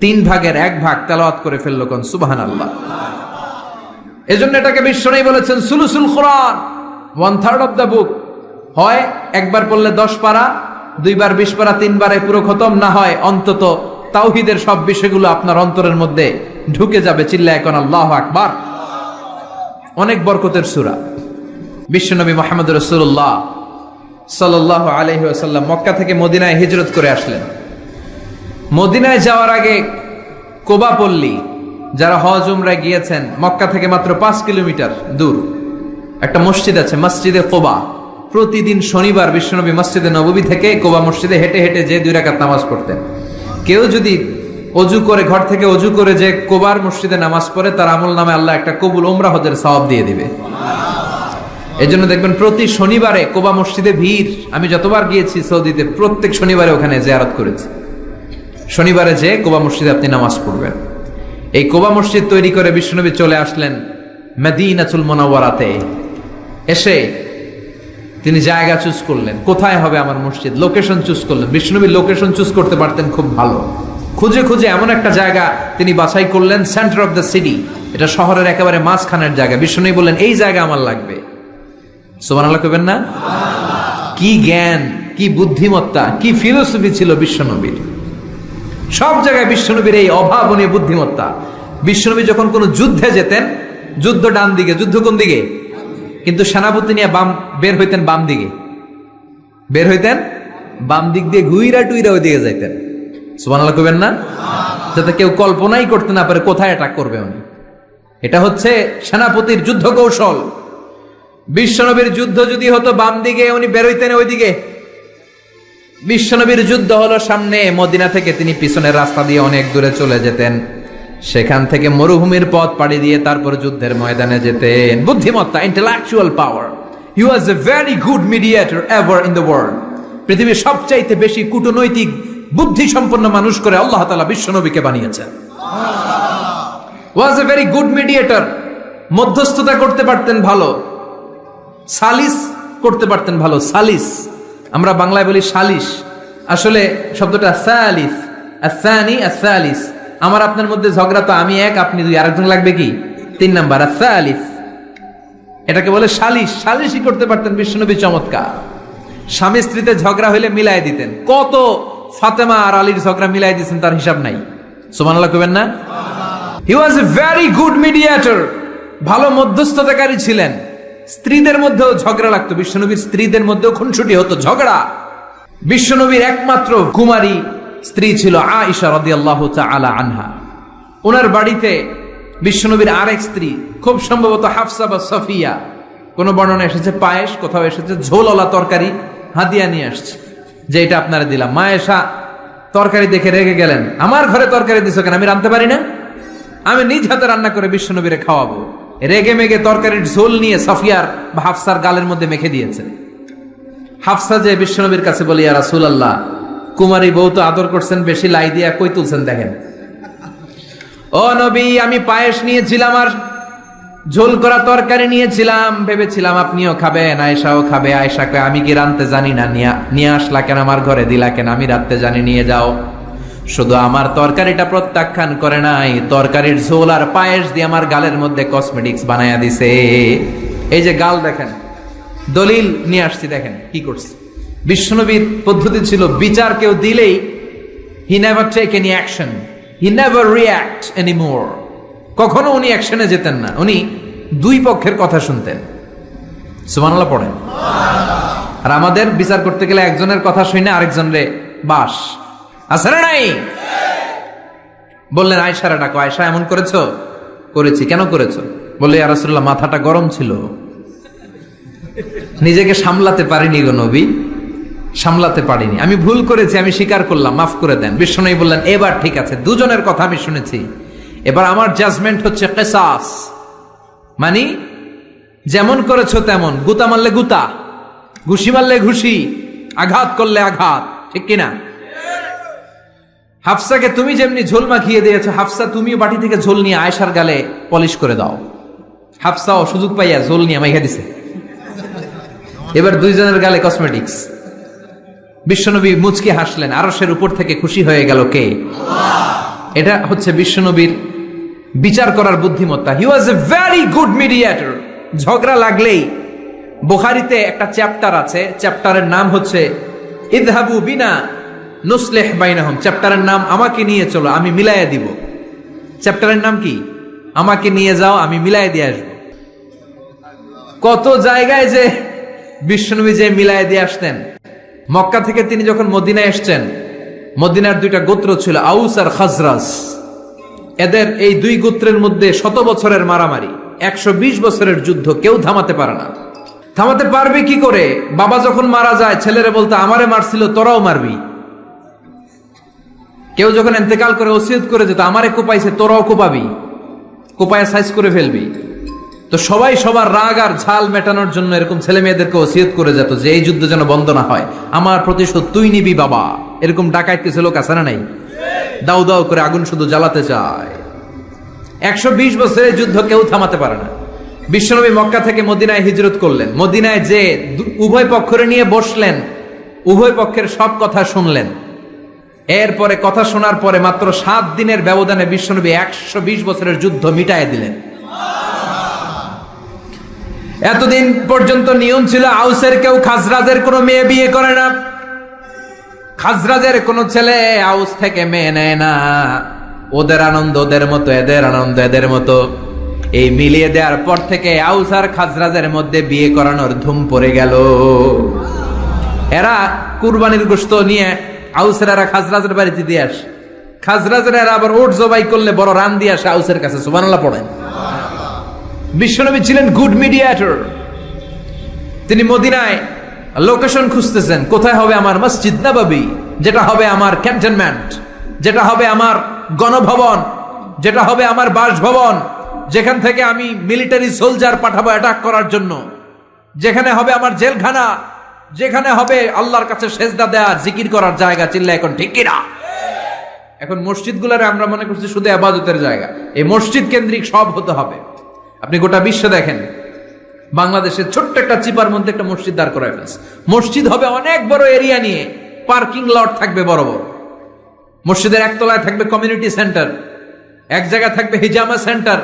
3 ভাগের 1 ভাগ তেলাওয়াত করে ফেললো। কোন সুবহানাল্লাহ। এজন্য এটাকে বিশ্বনবী বলেছেন সুলুসুল কোরআন, 1/3 অফ দ্য বুক। হয় একবার পড়লে 10 পারা, 2 বার 20 পারা, 3 বারে পুরো খতম, না হয় অন্তত তাওহীদের সব বিষয়গুলো আপনার অন্তরের মধ্যে ঢুকে যাবে। চিল্লায় কোন আল্লাহু আকবার। অনেক বরকতের সূরা। বিশ্বনবী মুহাম্মদ রাসূলুল্লাহ সাল্লাল্লাহু আলাইহি ওয়াসাল্লাম মক্কা থেকে মদিনায় হিজরত করে আসলেন। মদিনায় যাওয়ার আগে কোবা পল্লী, যারা হজ উমরায় গিয়েছেন, মক্কা থেকে মাত্র 5 কিলোমিটার দূর একটা মসজিদ আছে, মসজিদে কোবা। প্রতিদিন শনিবার বিশ্বনবী মসজিদে নববী থেকে কোবা মসজিদে হেঁটে হেঁটে যে 2 রাকাত নামাজ পড়তেন। কেউ যদি অজু করে, ঘর থেকে অজু করে যে কোবার মসজিদে নামাজ পড়ে, তার আমল নামে আল্লাহ একটা কবুল উমরা হজের সওয়াব দিয়ে দিবে। এই জন্য দেখবেন প্রতি শনিবারে কোবা মসজিদে ভিড়। আমি যতবার গিয়েছি সৌদিতে, প্রত্যেক শনিবারে ওখানে জিয়ারত করেছি। শনিবারে যে কোবা মসজিদে আপনি নামাজ পড়বেন। এই কোবা মসজিদ তৈরি করে বিশ্বনবী চলে আসলেন মদিনাতুল মুনাওয়ারাতে। এসে তিনি জায়গা চুজ করলেন, কোথায় হবে আমার মসজিদ, লোকেশন চুজ করলেন। বিশ্বনবী লোকেশন চুজ করতে পারতেন খুব ভালো। খুঁজে খুঁজে এমন একটা জায়গা তিনি বাছাই করলেন, সেন্টার অফ দ্য সিটি, এটা শহরের একেবারে মাঝখানের জায়গা। বিশ্বনবী বললেন এই জায়গা আমার লাগবে। সুবহানাল্লাহ কইবেন না? কি জ্ঞান, কি বুদ্ধিমত্তা, কি ফিলোসফি ছিল বিশ্বনবীর। সব জায়গায় বিশ্বনবীর এই অভাবনীয় বুদ্ধিমত্তা। বিশ্বনবী যখন কোনো যুদ্ধে যেতেন, যুদ্ধ ডান দিকে, যুদ্ধ কোন দিকে, কিন্তু সেনাপতি নিয়ে বের হইতেন বাম দিকে, বের হইতেন বাম দিক দিয়ে, ঘুইরা টুইরা ওই দিকে যাইতেন। সুবহানাল্লাহ কইবেন না? যাতে কেউ কল্পনাই করতে না পারে কোথায় অ্যাটাক করবে উনি। এটা হচ্ছে সেনাপতির যুদ্ধ কৌশল। বিশ্বনবীর যুদ্ধ যদি হতো বাম দিকে, উনি বেরোইতেন ওইদিকে। বিশ্বনবীর যুদ্ধ হলো সামনে, মদিনা থেকে তিনি পিছনের রাস্তা দিয়ে অনেক দূরে চলে যেতেন, সেখান থেকে মরুভূমির পথ পাড়ি দিয়ে তারপর যুদ্ধের ময়দানে যেতেন। বুদ্ধিমত্তা, intellectual power. He was a very good mediator ever in the world. পৃথিবীর সবচাইতে বেশি কূটনৈতিক বুদ্ধি সম্পন্ন মানুষ করে আল্লাহ তাআলা বিশ্বনবীকে বানিয়েছেন। ওয়াজ এ ভেরি গুড মিডিয়েটর। মধ্যস্থতা করতে পারতেন ভালো, সালিস করতে পারতেন ভালো। সালিস আমরা বাংলায় বলি সালিশ, আসলে শব্দটা সালিস, আসানি আসালিস। আমার আপনার মধ্যে ঝগড়া, তো আমি এক আপনি দুই, আরেকজন লাগবে কি তিন নাম্বার, আসালিস। এটাকে বলে সালিশ। সালিশই করতে পারতেন বিশ্বনবী, চমৎকার। স্বামী স্ত্রীতে ঝগড়া হইলে মিলাই দিতেন। কত ফাতেমা আর আলীর ঝগড়া মিলাই দিয়েছেন তার হিসাব নাই। সুবহানাল্লাহ কইবেন না? হি ওয়াজ এ ভেরি গুড মিডিয়েটর। ভালো মধ্যস্থতাকারী ছিলেন। স্ত্রীদের মধ্যেও ঝগড়া লাগতো, বিশ্বনবীর স্ত্রীদের মধ্যেও খুনসুটি হতো, ঝগড়া। বিশ্বনবীর একমাত্র কুমারী স্ত্রী ছিল আয়েশা রাদিয়াল্লাহু তাআলা আনহা। ওনার বাড়িতে বিশ্বনবীর আরেক স্ত্রী, খুব সম্ভবত হাফসা বা সফিয়া, কোন বর্ণনা এসেছে পায়েস, কোথাও এসেছে ঝোলওয়ালা তরকারি হাদিয়া নিয়ে আসছে, যে এটা আপনারা দিলাম। মা আয়েশা তরকারি দেখে রেগে গেলেন, আমার ঘরে তরকারি দিছো কেন? আমি রাঁধতে পারি না? আমি নিজ হাতে রান্না করে বিশ্বনবীরে খাওয়াবো। রেগে মেগে তরকারির ঝোল নিয়ে সফিয়ার বা হাফসার গালের মধ্যে মেখে দিয়েছে। হাফসা যে বিশ্বনবীর কাছে বলি, ইয়া রাসূলুল্লাহ, কুমারী বউ তো আদর করছেন বেশি, লাই দিয়া কই তুলছেন দেখেন। ও নবী, আমি পায়েস নিয়েছিলাম আর ঝোল করা তরকারি নিয়েছিলাম, ভেবেছিলাম আপনিও খাবেন, আয়েশাও খাবে। আয়েশা কয়, আমি কি রাঁধতে জানি না? নিয়ে আসলা কেন আমার ঘরে, দিলা কেন? আমি রাঁধতে জানি, নিয়ে যাও। শুধু আমার তরকারিটা প্রত্যাখ্যান করে নাই, তরকারির ঝোল আর পায়েস দিয়ে আমার গালের মধ্যে কসমেটিক্স বানায়া দিছে। এই যে গাল দেখেন, দলিল নিয়ে আসছি, দেখেন কি করছে। বিশ্বনবীর পদ্ধতি ছিল, বিচার কেউ দিলেই he never take any action, he never react anymore. কখনো উনি অ্যাকশনে যেতেন না, উনি দুই পক্ষের কথা শুনতেন। সুবহানাল্লাহ পড়েন। আর আমাদের বিচার করতে গেলে একজনের কথা শুনে আরেকজনের বাস আছে না নাই? বললেন আয়েশারে ডাকো। আয়েশা, এমন করেছো? করেছি। কেন করেছো? বললে, ইয়া রাসূলুল্লাহ, মাথাটা গরম ছিল, নিজেকে সামলাতে পারিনি গো নবী, সামলাতে পারিনি, আমি ভুল করেছি, আমি স্বীকার করলাম, মাফ করে দেন। বিশ্বনবী বললেন, এবার ঠিক আছে, দুজনের কথা আমি শুনেছি, এবার আমার জাজমেন্ট হচ্ছে কিসাস, মানে যেমন করেছো তেমন, গুতা মারলে গুতা, ঘুষি মারলে ঘুষি, আঘাত করলে আঘাত, ঠিক কিনা? হাফসাকে তুমি যেমনি ঝোল মাখিয়ে দিয়েছো, হাফসা তুমিও বাটি থেকে ঝোল নিয়ে আয়েশার গালে পলিশ করে দাও। হাফসাও সুযোগ পাইয়া ঝোল নিয়ে মাইখা দিছে। এবার দুইজনের গালে কসমেটিক্স। বিশ্বনবী মুচকি হাসলেন, আরশের উপর থেকে খুশি হয়ে গেল কে? এটা হচ্ছে বিশ্বনবীর বিচার করার বুদ্ধিমত্তা। হি ওয়াজ এ ভেরি গুড মিডিয়েটর। ঝগড়া লাগলেই, বুখারীতে একটা চ্যাপ্টার আছে, চ্যাপ্টারের নাম হচ্ছে ইযহাবু বিনা নুসলিহ বাইনাহুম। চ্যাপ্টারের নাম আমাকে নিয়ে চলো, আমি মিলাইয়া দিব। চ্যাপ্টারের নাম কি? আমাকে নিয়ে যাও, আমি মিলাইয়া দিয়ে আসবো। কত জায়গায় যে বিশ্বনবী যে মিলাইয়া দিয়ে আসতেন। মক্কা থেকে তিনি যখন মদিনায় এসছেন, মদিনার দুইটা গোত্র ছিল, আউস আর খাজরাজ। এদের এই দুই গোত্রের মধ্যে 100 বছরের মারামারি, 120 বছরের যুদ্ধ, কেউ থামাতে পারে না। থামাতে পারবে কি করে? বাবা যখন মারা যায়, ছেলেরা বলতো আমারে মারছিল, তোরাও মারবি। কেউ যখন ইন্তেকাল করে ওসিয়ত করে যেত, আমারে কোপাইছে, তোরাও কোপাবি, কোপায় সাইজ করে ফেলবি। তো সবাই সবার রাগ আর ঝাল মেটানোর জন্য এরকম ছেলে মেয়েদেরকে ওসিয়ত করে যেত যে এই যুদ্ধ যেন বন্ধ না হয়, আমার প্রতিশোধ তুই নিবি বাবা। এরকম ডাকাইত কিছু লোক আছে না নাই? দাউ দাউ করে আগুন শুধু জ্বালাতে চায়। 120 বছরের যুদ্ধ কেউ থামাতে পারে না। বিশ্বনবী মক্কা থেকে মদিনায় হিজরত করলেন। মদিনায় যে উভয় পক্ষরে নিয়ে বসলেন, উভয় পক্ষের সব কথা শুনলেন। এরপরে কথা শোনার পরে মাত্র 7 দিনের ব্যবধানে বিশ্বনবী 120 বছরের যুদ্ধ মিটায় দিলেন। এতদিন পর্যন্ত নিয়ম ছিল, আউসের কেউ খাজরাজের কোনো মেয়ে বিয়ে করে না, খাজরাজের কোনো ছেলে আউস থেকে মেয়ে নেয় না। ওদের আনন্দ ওদের মতো, এদের আনন্দ এদের মতো। এই মিলিয়ে দেওয়ার পর থেকে আউস আর খাজরাজের মধ্যে বিয়ে করানোর ধুম পড়ে গেল। এরা কুরবানির গোশত নিয়ে আউসের এরা খাজরাজের বাড়িতে দিয়ে আসে, খাজরাজের এরা আবার ওট জবাই করলে বড় রান দিয়ে আসে আউসের কাছে। সুবহানাল্লাহ পড়েন। বিশ্বনবী ছিলেন গুড মিডিয়েটর। তিনি মদিনায় লোকেশন খুঁজতেছেন, কোথায় হবে আমার মসজিদ নববী, যেটা হবে আমার ক্যান্টনমেন্ট, যেটা হবে আমার গণভবন, যেটা হবে আমার বাসভবন, যেখান থেকে আমি মিলিটারি সোলজার পাঠাবো অ্যাটাক করার জন্য, যেখানে হবে আমার জেলখানা, যেখানে হবে আল্লাহর কাছে সেজদা দেওয়ার জিকির করার জায়গা। চিল্লা এখন ঠিক কিনা? এখন মসজিদগুলোরে আমরা মনে করছি শুধু ইবাদতের জায়গা। এই মসজিদ কেন্দ্রিক সব হতে হবে। আপনি গোটা বিশ্ব দেখেন, বাংলাদেশের ছোট্ট একটা চিপার মধ্যে একটা মসজিদ দাঁড় করায় ফেলছে। মসজিদ হবে অনেক বড় এরিয়া নিয়ে, পার্কিং লট থাকবে বড় বড়। মসজিদের একতলায় থাকবে কমিউনিটি সেন্টার, এক জায়গায় থাকবে হিজামা সেন্টার,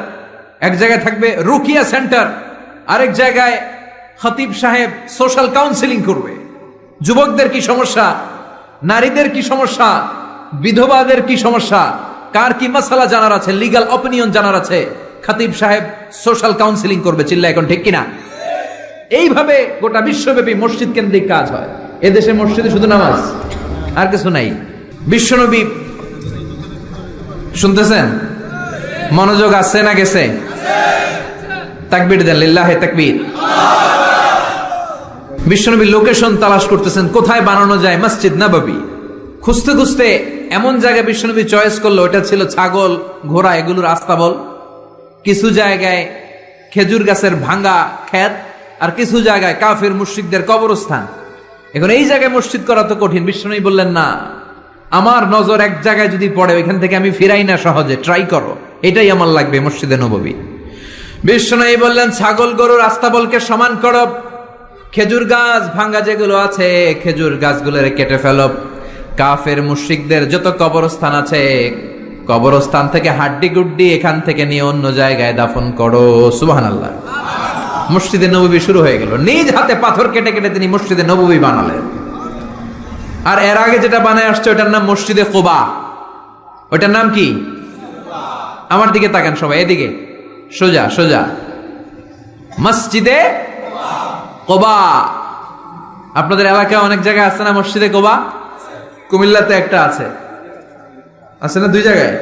এক জায়গায় থাকবে রুকিয়া সেন্টার, আরেক জায়গায় খতিব সাহেব সোশ্যাল কাউন্সিলিং করবে। যুবকদের কি সমস্যা, নারীদের কি সমস্যা, বিধবাদের কি সমস্যা, কার কি মাসালা জানার আছে, লিগ্যাল অপিনিয়ন জানার আছে, খতিব সাহেব সোশ্যাল কাউন্সিলিং করবে। চিল্লা এখন ঠিক কিনা? এইভাবে গোটা বিশ্বব্যাপী মসজিদ কেন্দ্রিক কাজ হয়। এদেশে মসজিদে শুধু নামাজ, আর কিছু নাই। বিশ্বনবী, শুনতেছেন? মনোযোগ আছে না গেছে? তাকবীর দেন, লিল্লাহে তাকবীর। বিশ্বনবী লোকেশন তালাশ করতেছেন, কোথায় বানানো যায় মসজিদ নববী। খুঁজতে খুঁজতে এমন জায়গায় বিশ্বনবী চয়েস করলো, এটা ছিল ছাগল ঘোড়া এগুলোর আস্তাবল, কিছু জায়গায় খেজুর গাছের ভাঙ্গা ক্ষেত, আর কিছু জায়গায় কাফির মুশরিকদের কবরস্থান। এখন এই জায়গায় মসজিদ করা তো কঠিন। বিশ্বনবী বললেন, না, আমার নজর এক জায়গায় যদি পড়ে ওইখান থেকে আমি ফিরাই না সহজে, ট্রাই করো, এটাই আমার লাগবে মসজিদে নববী। বিশ্বনবী বললেন, ছাগল গরুর আস্তাবলকে সমান করো, খেজুর গাছ ভাঙ্গা যেগুলো আছে খেজুর গাছগুলোরে কেটে ফেলো, কাফের মুশরিকদের যত কবরস্থান আছে কবরস্থান থেকে হাড্ডি গুড্ডি এখান থেকে নিয়ে অন্য জায়গায় দাফন করো। সুবহানাল্লাহ। মসজিদে নববী শুরু হয়ে গেল। নিজ হাতে পাথর কেটে কেটে তিনি মসজিদে নববী বানালেন। আর এর আগে যেটা বানায় আসছে ওটার নাম মসজিদে কুবা। ওটার নাম কি? আমার দিকে তাকান সবাই, এদিকে সোজা সোজা। মসজিদে কুবা। আপনাদের এলাকায় অনেক জায়গায় আছে না মসজিদে কুবা? কুমিল্লাতে একটা আছে, আছে না? 2 জায়গায়।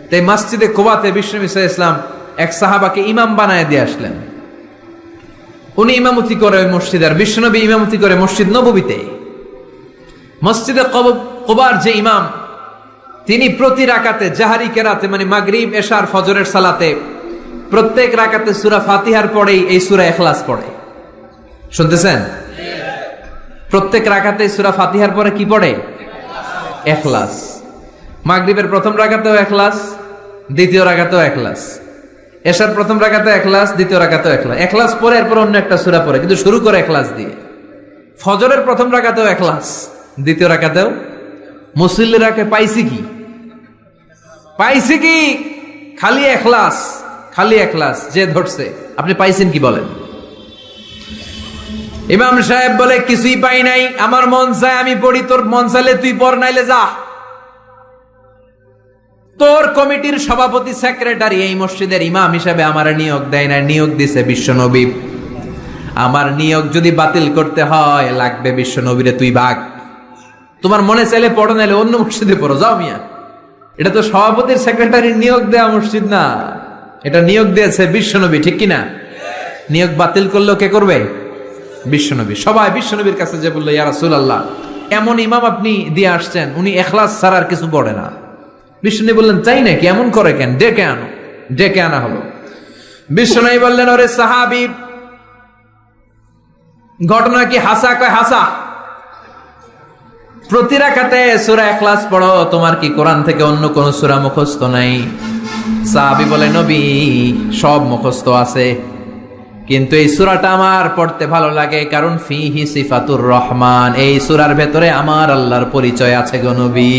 তাই মসজিদে কুবাতে বিশ্বনবী সাল্লাল্লাহু আলাইহি ওয়াসাল্লাম এক সাহাবাকে ইমাম বানায় দিয়ে আসলেন। উনি ইমামতি করে ওই মসজিদে, আর বিশ্বনবী ইমামতি করে মসজিদ নববীতে। মসজিদে কুবার যে ইমাম, তিনি প্রতি রাকাতে জাহারি কেরাতে, মানে মাগরিব এশার ফজরের সালাতে প্রত্যেক রাকাতে সূরা ফাতিহার পরেই এই সূরা ইখলাস পড়ে। শুনতেছেন? প্রত্যেক রাকাতে সূরা ফাতিহার পরে কি পড়ে? ইখলাস। মাগরিবের প্রথম রাকাতেও ইখলাস, দ্বিতীয় রাকাতেও ইখলাস, এশার প্রথম রাকাতে ইখলাস, দ্বিতীয় রাকাতেও ইখলাস। ইখলাস পরে এরপর অন্য একটা সূরা পড়ে, কিন্তু শুরু করে ইখলাস দিয়ে। ফজরের প্রথম রাকাতেও ইখলাস, দ্বিতীয় রাকাতেও। মুসল্লিরা পাইছি কি? পাইছি কি? খালি ইখলাস, খালি ইখলাস। যে ধরছে, আপনি পাইছেন কি বলেন? ইমাম সাহেব বলে, কিছুই পাই নাই, আমার মন চায় আমি পড়ি, তোর মন চাইলে তুই পড়, নাইলে যা। তোর কমিটির সভাপতি সেক্রেটারি এই মসজিদের ইমাম হিসাবে আমার নিয়োগ দেয় না, নিয়োগ দিছে বিশ্বনবী। আমার নিয়োগ যদি বাতিল করতে হয় লাগবে বিশ্বনবীরে তুই ভাগ। তোমার মনে চাইলে পড়ো, নাইলে অন্য মসজিদে পড়ো, যাও মিয়া। এটা তো সভাপতির সেক্রেটারির নিয়োগ দেওয়া মসজিদ না, এটা নিয়োগ দিয়েছে বিশ্বনবী, ঠিক কিনা? নিয়োগ বাতিল করলেও কে করবে? বিশ্বনবী। সবাই বিশ্বনবীর কাছে যে বললো, ইয়া রাসূলুল্লাহ, এমন ইমাম আপনি দিয়ে আসছেন, উনি ইখলাস ছাড়া আর কিছু পড়ে না। বিশ্বনবী বললেন, তাই নাকি? এমন করে কেন? ডেকে আনো। ডেকে আনা হলো। বিশ্বনবী বললেন, ওরে সাহাবী, ঘটনা কি হাসা? কয় হাসা। প্রতি রাকাতে সূরা ইখলাস পড়ো, তোমার কি কোরআন থেকে অন্য কোন সূরা মুখস্থ নাই? সাহাবী বলে, নবী, সব মুখস্থ আছে, কিন্তু এই সূরাটা আমার পড়তে ভালো লাগে, কারণ ফিহি সিফাতুর রহমান, এই সূরার ভেতরে আমার আল্লাহর পরিচয় আছে গো নবী।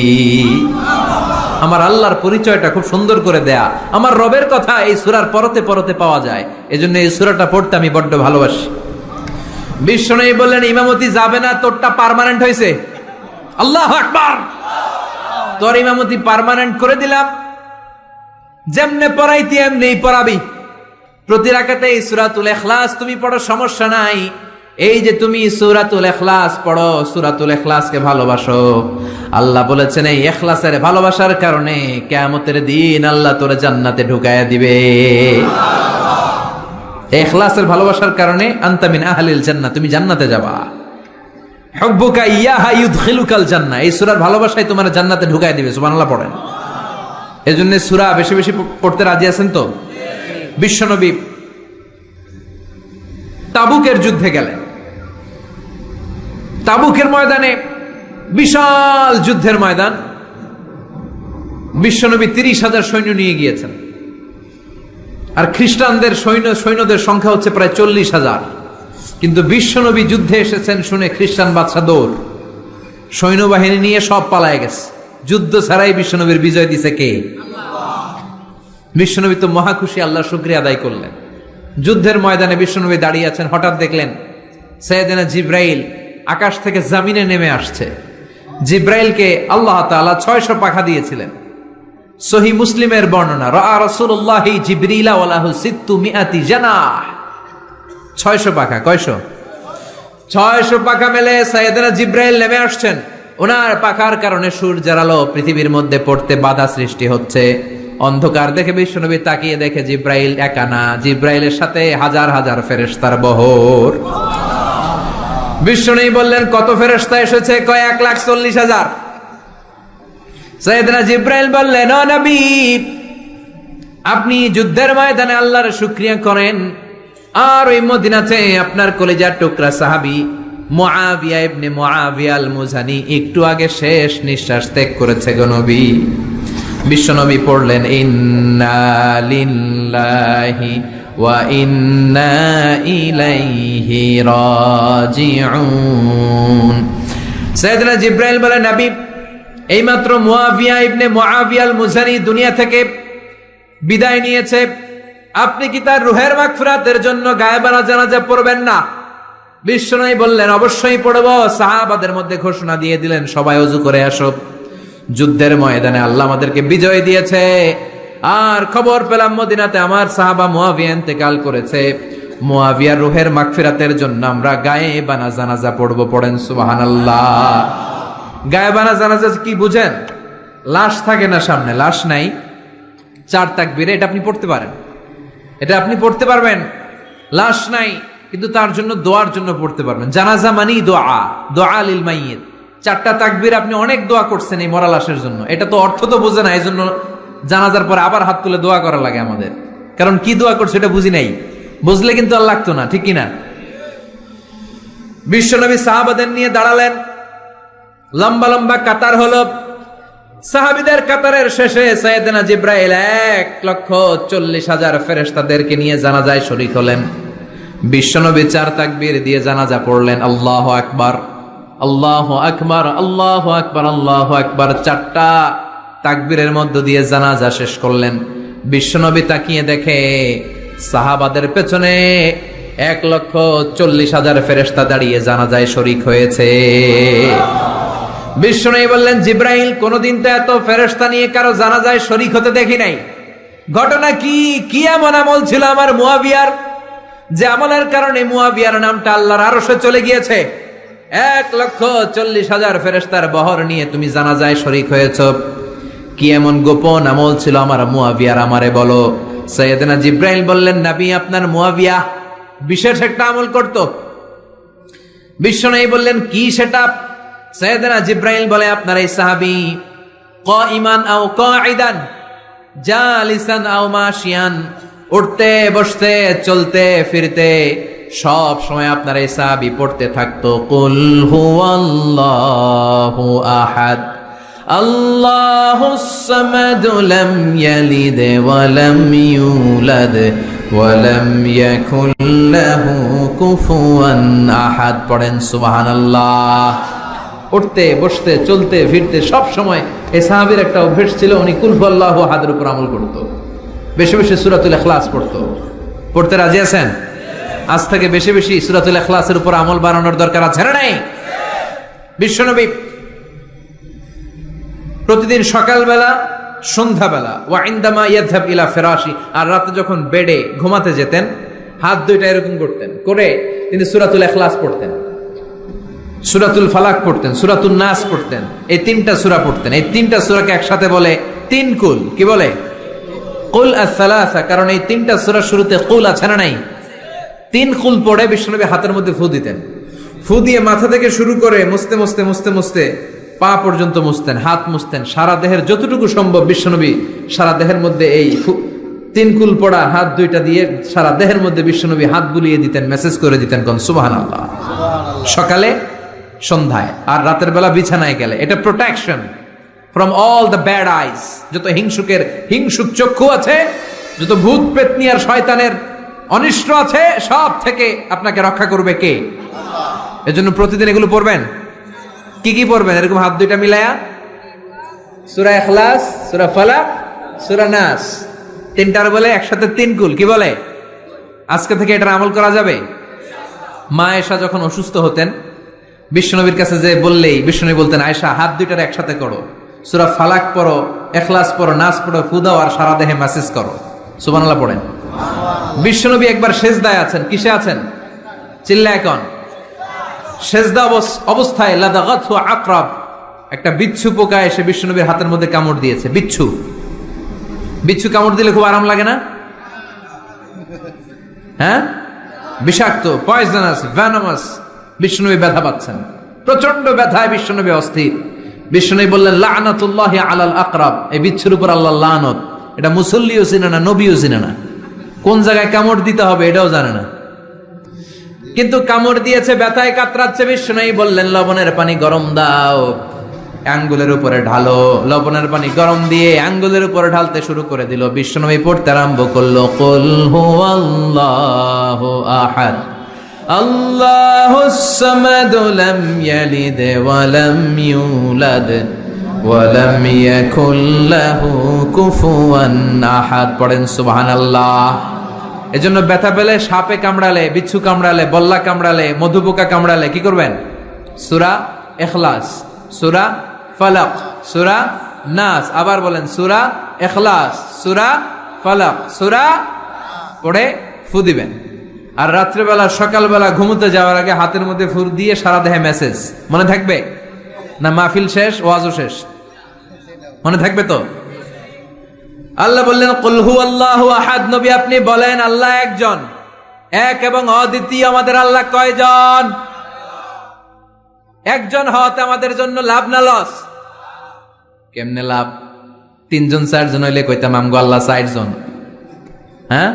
আমার আল্লাহর পরিচয়টা খুব সুন্দর করে দেয়া, আমার রবের কথা এই সূরার পরতে পরতে পাওয়া যায়, এজন্য এই সূরাটা পড়তে আমি বড্ড ভালোবাসি। বিশ্বনবী বললেন, ইমামতি যাবে না, তোরটা পার্মানেন্ট হয়েছে। আল্লাহু আকবার। তোর ইমামতি পার্মানেন্ট করে দিলাম, যেমনে পড়াইতি এমনি পড়াবি। প্রতি রাকাতে এই সূরাতুল ইখলাস তুমি পড়ো, সমস্যা নাই। এই যে তুমি সূরাতুল ইখলাস পড়ো, সূরাতুল ইখলাসকে ভালোবাসো, আল্লাহ বলেছেন এই ইখলাসের ভালোবাসার কারণে কিয়ামতের দিন আল্লাহ তোরে জান্নাতে ঢুকায়া দিবে। ইখলাসের ভালোবাসার কারণে আনতা মিন আহলিল জান্নাহ, তুমি জান্নাতে যাবা। হুব্বুকা ইয়াহা ইউদখিলুকাল জান্নাহ, এই সূরার ভালোবাসাই তোমার জান্নাতে ঢুকায় দিবে। সুবহানাল্লাহ পড়েন। এজন্য সূরা বেশি বেশি পড়তে রাজি আছেন তো? বিশ্বনবী তাবুকের যুদ্ধে গেলেন। তাবুকের ময়দানে বিশাল যুদ্ধের ময়দান, বিশ্বনবী 30,000 সৈন্য নিয়ে গিয়েছেন, আর খ্রিস্টানদের সৈন্যদের সংখ্যা হচ্ছে প্রায় 40,000। কিন্তু বিশ্বনবী যুদ্ধে এসেছেন শুনে খ্রিস্টান বাদশা দৌড়, সৈন্যবাহিনী নিয়ে সব পালায় গেছে। যুদ্ধ ছাড়াই বিশ্বনবীর বিজয় দিছে কে? বিশ্বনবী তো মহা খুশি, আল্লাহর শুকরিয়া আদায় করলেন। যুদ্ধের ময়দানে বিশ্বনবী দাঁড়িয়ে আছেন, হঠাৎ দেখলেন সাইয়েদনা জিব্রাইল আকাশ থেকে জমিনে নেমে আসছে। জিব্রাইলকে আল্লাহ তাআলা 600 পাখা দিয়েছিলেন। সহিহ মুসলিমের বর্ণনা, রাআ রাসূলুল্লাহি জিবরিলা ওয়া লাহু 600 জানাহ। 600 পাখা। কয়শো? 600 পাখা মেলে সাইয়েদনা জিব্রাইল নেমে আসছেন। ওনার পাখার কারণে সূর্যের আলো পৃথিবীর মধ্যে পড়তে বাধা সৃষ্টি হচ্ছে। অন্ধকার দেখে বিশ্বনবী তাকিয়ে দেখে জিব্রাইল একা না, জিব্রাইলের সাথে হাজার হাজার ফেরেশতার বহর। বিশ্বনবী বললেন, কত ফেরেশতা এসেছে? কয় 1,40,000। সাইয়েদনা জিব্রাইল বললেন, ও নবী, আপনি যুদ্ধের ময়দানে আল্লাহর শুকরিয়া করেন, আর ওই মদিনাতে আপনার কলিজার টুকরা সাহাবী মুআবিয়া ইবনে মুআবিয়া আল মুজানি একটু আগে শেষ নিঃশ্বাস ত্যাগ করেছে গো নবী। বিশ্বনবী পড়লেন, ইন্না লিল্লাহি ওয়া ইন্না ইলাইহি রাজিউন। সাইয়েদনা জিব্রাইল বলেন, নবী, এইমাত্র মুআবিয়া ইবনে মুআবিয়া আল মুজানি দুনিয়া থেকে বিদায় নিয়েছে, আপনি কি তার রুহের মাগফিরাতের জন্য গায়েবানা জানাজা পড়বেন না? বিশ্বনবী বললেন, অবশ্যই পড়ব। সাহাবাদের মধ্যে ঘোষণা দিয়ে দিলেন, সবাই ওযু করে আসো। যুদ্ধের ময়দানে আল্লাহ আমাদেরকে বিজয় দিয়েছে, আর খবর পেলাম মদিনাতে আমার সাহাবা মুআবিয়া ইন্তেকাল করেছে। মুআবিয়ার রুহের মাগফিরাতের জন্য আমরা গায়েবানা জানাজা পড়ব। পড়েন সুবহানাল্লাহ। গায়েবানা জানাজা কি বুঝেন? লাশ থাকে না সামনে, লাশ নাই, 4 তাকবীরে এটা আপনি পড়তে পারেন, এটা আপনি পড়তে পারবেন। লাশ নাই কিন্তু তার জন্য দোয়ার জন্য পড়তে পারবেন। জানাজা মানি দোয়া, দোয়া লিল মাইয়িত। 4টা তাকবীর আপনি অনেক দোয়া করছেন এই মরা লাশের জন্য, এটা তো অর্থ তো বোঝে না, এই জন্য জানাজার পরে আবার হাত তুলে দোয়া করা লাগে আমাদের, কারণ কি দোয়া করছে এটা বুঝি নাই। বুঝলে কিন্তু আর লাগতো না, ঠিক কিনা? বিশ্বনবী সাহাবাদের নিয়ে দাঁড়ালেন, লম্বা লম্বা কাতার হলো। সাহাবীদের কাতারের শেষে সাইয়েদনা জিব্রাইল 1,40,000 ফেরেশতাদেরকে নিয়ে জানাজায় শরীক হলেন। বিশ্বনবী 4 তাকবীর দিয়ে জানাজা পড়লেন, আল্লাহু আকবার, আল্লাহু আকবার, আল্লাহু আকবার, আল্লাহু আকবার। 4টা তাকবীরের মধ্য দিয়ে জানাজা শেষ করলেন। বিশ্বনবী তাকিয়ে দেখে সাহাবাদের পেছনে 1,40,000 ফেরেশতা দাঁড়িয়ে জানাজায় শরীক হয়েছে। বিশ্বনবী বললেন, জিব্রাইল, কোনদিন তো এত ফেরেশতা নিয়ে কারো জানাজায় শরীক হতে দেখি নাই। ঘটনা কি? কি এমন আমল ছিল আমার মুআবিয়ার, যে আমলের কারণে মুআবিয়ার নামটা আল্লাহর আরশে চলে গিয়েছে? 1,40,000 ফেরেশতার বহর নিয়ে তুমি জানাজায় শরীক হয়েছ। কি এমন গোপন আমল ছিল আমার মুআবিয়ার, আমারে বলো। সাইয়েদনা জিব্রাইল বললেন, নবী, আপনার মুআবিয়া বিশেষ একটা আমল করত। বিশ্বনবী বললেন, কি সেটা? সাইয়েদনা জিব্রাইল বলে, আপনার এই সাহাবী কাইমান আও কাঈদান, জালিসান আও মাশিয়ান, উঠতে বসতে চলতে ফিরতে সব সময় আপনার এই সাহাবী পড়তে থাকতো, কুল হুয়াল্লাহু আহাদ, আল্লাহুস সামাদ, লাম ইয়ালিদ ওয়া লাম ইউলাদ ওয়া লাম ইয়াকুল লাহু কুফুয়ান আহাদ। পড়েন সুবহানাল্লাহ। উঠতে বসতে চলতে ফিরতে সব সময় এই সাহাবীর একটা অভ্যাস ছিল, উনি কুল হুয়াল্লাহু আহাদের উপর আমল করত। বেশি বেশি সূরাতুল ইখলাস পড়তো। পড়তে রাজি আছেন? আজ থেকে বেশি বেশি সূরাতুল ইখলাসের উপর আমল বাড়ানোর দরকার আছে না নাই? বিশ্বনবী প্রতিদিন সকালবেলা, সন্ধ্যাবেলা, ওয়া ইনদামা ইয়াযহাব ইলা ফিরাশি, আর রাতে যখন বেডে ঘুমাতে যেতেন, হাত দুইটা এরকম করতেন, করে তিনি সূরাতুল ইখলাস পড়তেন, সূরাতুল ফালাক পড়তেন, সূরাতুন নাস পড়তেন। এই 3টা সূরা পড়তেন। এই 3টা সূরাকে একসাথে বলে 3 কুল। কি বলে? কুল আস-সালাসা, কারণ এই 3টা সূরার শুরুতে কুল আছে না নাই? 3 কুল পড়ে বিশ্বনবী হাতের মধ্যে ফু দিতেন। ফু দিয়ে মাথা থেকে শুরু করে মুছতে মুছতে মুছতে মুছতে পা পর্যন্ত মুছতেন, হাত মুছতেন, সারা দেহের যতটুকু সম্ভব বিশ্বনবী সারা দেহের মধ্যে এই 3 কুল পড়া হাত দুইটা দিয়ে সারা দেহের মধ্যে বিশ্বনবী হাত বুলিয়ে দিতেন, মেসেজ করে দিতেন কোন সুবহানাল্লাহ। সকালে, সন্ধ্যায়, আর রাতের বেলা বিছানায় গেলে। এটা protection from all the bad আইস। যত হিংসুক চক্ষু আছে, যত ভূত পেতনি আর শয়তানের অনিষ্ট আছে, সব থেকে আপনাকে রক্ষা করবে কে? এজন্য প্রতিদিন এগুলো পড়বেন। কি কি পড়বেন? এরকম হাত দুইটা মিলায়া সূরা ইখলাস, সূরা ফালাক, সূরা নাস, 3টার বলে একসাথে 3 কুল। কি বলে? আজকে থেকে এটার আমল করা যাবে। মা আয়েশা যখন অসুস্থ হতেন, বিশ্বনবীর কাছে যে বললেই বিশ্বনবী বলতেন, আয়েশা হাত দুইটার একসাথে করো, সূরা ফালাক পড়ো, ইখলাস পড়ো, নাস পড়ো, ফু দাও আর সারা দেহে মেসেজ করো। সুবহানাল্লাহ পড়েন। বিশ্বনবী একবার সেজদায় আছেন। কিসে আছেন? চিল্লা এখন। সেজদা অবস্থায় লাদাগাতহু আকরাব, একটা বিচ্ছু পোকা এসে বিশ্বনবীর হাতের মধ্যে কামড় দিয়েছে। বিচ্ছু কামড় দিলে খুব আরাম লাগে না? হ্যাঁ, বিষাক্ত, পয়জনাস, ভ্যানামাস। বিশ্বনবী ব্যথা পাচ্ছেন, প্রচন্ড ব্যথায় বিশ্বনবী অস্থির। বিশ্বনবী বললেন, লাআনাতুল্লাহি আলাল আকরাব, এই বিচ্ছুর উপর আল্লাহর লানত। এটা মুসল্লিও চিনে না, নবীও চিনে না, কোন জায়গায় কামড় দিতে হবে এটাও জানে না, কিন্তু কামড় দিয়েছে, ব্যথায় কাতরাচ্ছে। বিশ্বনবী বললেন, লবণের পানি গরম দাও, আঙ্গুলের উপরে ঢালো। লবণের পানি গরম দিয়ে আঙ্গুলের উপরে ঢালতে শুরু করে দিল। বিশ্বনবী পড়তে আরম্ভ করলো, কুল হুয়াল্লাহু আহাদ আল্লাহুস সামাদ লাম ইয়ালিদ ওয়া লাম ইউলাদ ওয়া লাম ইয়াকুল লাহু কুফুয়ান আহাদ। পড়েন সুবহানাল্লাহ। এজন্য ব্যথা পেলে, সাপে কামড়ালে, বিচ্ছু কামড়ালে, বল্লা কামড়ালে, মধুপোকা কামড়ালে কি করবেন? সূরা ইখলাস, সূরা ফালাক, সূরা নাস। আবার বলেন, সূরা ইখলাস, সূরা ফালাক, সূরা পড়ে ফু দিবেন। আর রাত্রেবেলা, সকালবেলা ঘুমোতে যাওয়ার আগে হাতের মধ্যে ফুর দিয়ে সারা দেহে মেসেজ। মনে থাকবে না? মাহফিল শেষ, ওয়াজও শেষ, মনে থাকবে তো? আল্লাহ বললেন, কুল হুয়াল্লাহু আহাদ। নবী আপনি বলেন, আল্লাহ একজন, এক এবং অদ্বিতীয়। আমাদের আল্লাহ কয়জন? একজন হওয়াতে আমাদের জন্য লাভ না লস? কেমনে লাভ? 3 জন 4 জন হইলে কইতাম আমগো আল্লাহ 60 জন। হ্যাঁ,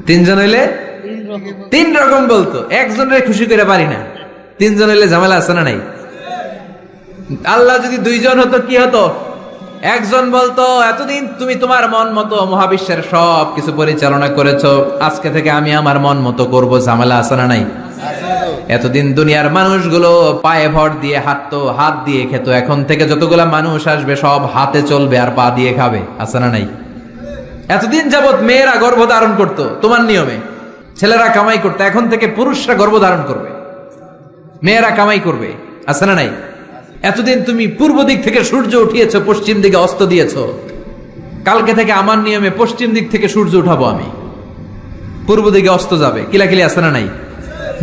3 জন হইলে 3 রকম বলতো। একজনের খুশি করে পারি না, 3 জন হইলে ঝামেলা আছে না নাই? আল্লাহ যদি 2 জন হতো কি হতো? একজন বলতো, এতদিন তুমি তোমার মন মতো মহাবিশ্বের সব কিছু পরিচালনা করেছো, আজকে থেকে আমি আমার মন মতো করবো। ঝামেলা আছে না নাই? এতদিন দুনিয়ার মানুষগুলো পায়ে ভর দিয়ে হাঁটতো, হাত দিয়ে খেত, এখন থেকে যতগুলা মানুষ আসবে সব হাতে চলবে আর পা দিয়ে খাবে। আছে না নাই? এতদিন যাবত মেয়েরা গর্ভধারণ করতো তোমার নিয়মে, ছেলেরা কামাই করতো, এখন থেকে পুরুষরা গর্ভধারণ করবে, মেয়েরা কামাই করবে। আছে না নাই? এতদিন তুমি পূর্ব দিক থেকে সূর্য উঠিয়েছো, পশ্চিম দিকে অস্ত দিয়েছো, কালকে থেকে আমার নিয়মে পশ্চিম দিক থেকে সূর্য উঠাবো আমি, পূর্ব দিকে অস্ত যাবে। কিলাকিলি আছে না নাই?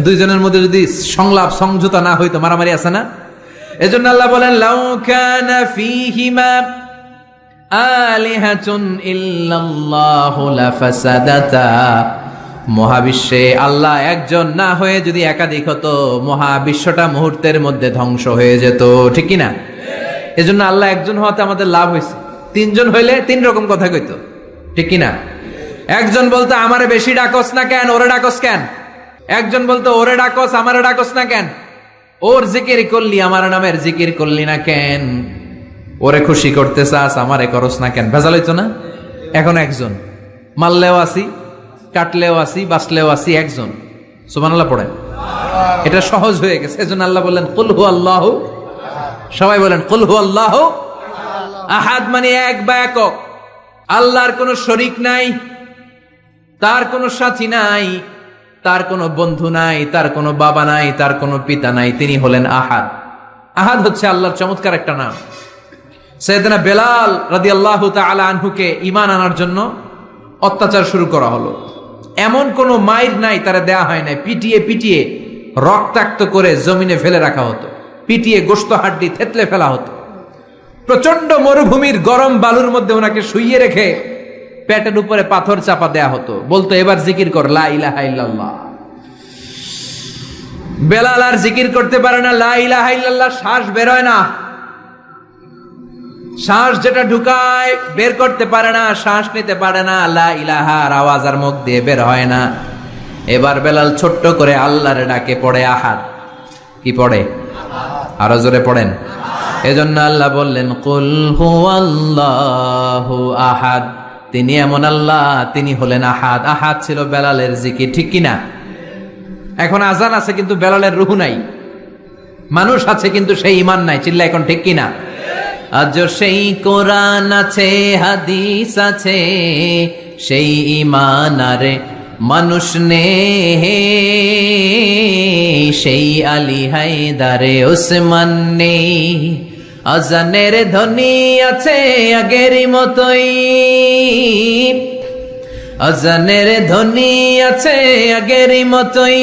2 জনের মধ্যে যদি সংলাপ সমঝোতা না হইতো, মারামারি আছে না? এজন্য আল্লাহ বলেন, লাউ কানা ফীহিমা আলিহাতুন ইল্লাল্লাহু লাফাসাদাতা। মহাবিশ্বে আল্লাহ একজন না হয়ে যদি একাধিক হতো, মহাবিশ্বটা মুহূর্তের মধ্যে ধ্বংস হয়ে যেত। ঠিক কি না? এজন্য আল্লাহ একজন হওয়াতে আমাদের লাভ হয়েছে। 3 জন হইলে 3 রকম কথা কইতো। ঠিক কি না? একজন বলতো, আমারে বেশি ডাকস না কেন, ওরে ডাকস কেন? একজন বলতো, ওরে ডাকস, আমারে ডাকস না কেন? ওর জিকির করলি, আমার নামের জিকির করলি না কেন? ওরে খুশি করতে চাস, আমারে করস না কেন? ভেজাল হইতো না? এখন একজন, মারলেও আসি, কাটলেও আসি, বাঁচলেও আসি, একজন। সুবহানাল্লাহ পড়েন। এটা সহজ হয়ে গেছে। এজন্য আল্লাহ বললেন, কুল হুয়াল্লাহু। সবাই বলেন, কুল হুয়াল্লাহু আহাদ, মানে এক বা একক। আল্লাহর কোনো শরীক নাই, তার কোনো সাথী নাই, তার কোনো বন্ধু নাই, তার কোনো বাবা নাই, তার কোনো পিতা নাই। তিনি হলেন আহাদ। আহাদ হচ্ছে আল্লাহর চমৎকার একটা নাম। সাইয়েদনা বেলাল রাদিয়াল্লাহু তাআলা আনহুকে ঈমান আনার জন্য অত্যাচার শুরু করা হলো। এমন কোনো মাইর নাই তারা দেয়া হয় নাই, পিটিয়ে পিটিয়ে রক্তাক্ত করে জমিনে ফেলে রাখা হতো, পিটিয়ে গোশত হাড্ডি থেতলে ফেলা হতো। প্রচন্ড মরুভূমির গরম বালুর মধ্যে ওনাকে শুইয়ে রেখে পেটের উপরে পাথর চাপা দেয়া হতো, বলতো এবার জিকির কর লা ইলাহা ইল্লাল্লাহ। বেলাল আর জিকির করতে পারে না, লা ইলাহা ইল্লাল্লাহ শ্বাস বের হয় না, শ্বাস যেটা ঢুকায় বের করতে পারে না, শ্বাস নিতে পারে না, লা ইলাহার আওয়াজ আর মুখ দিয়ে বের হয় না। এবার বেলাল ছোট্ট করে আল্লাহর ডাকে পড়ে আহাদ। কি পড়ে? আরো জোরে পড়েন। এজন্য আল্লাহ বললেন কুল হুয়াল্লাহু আহাদ, তিনি এমন আল্লাহ, তিনি হলেন আহাদ। আহাদ ছিল বেলালের জিকির, ঠিক কিনা? এখন আজান আছে কিন্তু বেলালের রূহ নাই, মানুষ আছে কিন্তু সেই ঈমান নাই, চিল্লা এখন ঠিক কিনা? আজ সেই কোরআন আছে, হাদিস আছে, সেই ঈমান আরে মানুষ নে, সেই আলী হায়দারে ওসমান নেই। আজানের ধ্বনি আছে আগেরই মতোই, আজানের ধ্বনি আছে আগেরই মতোই,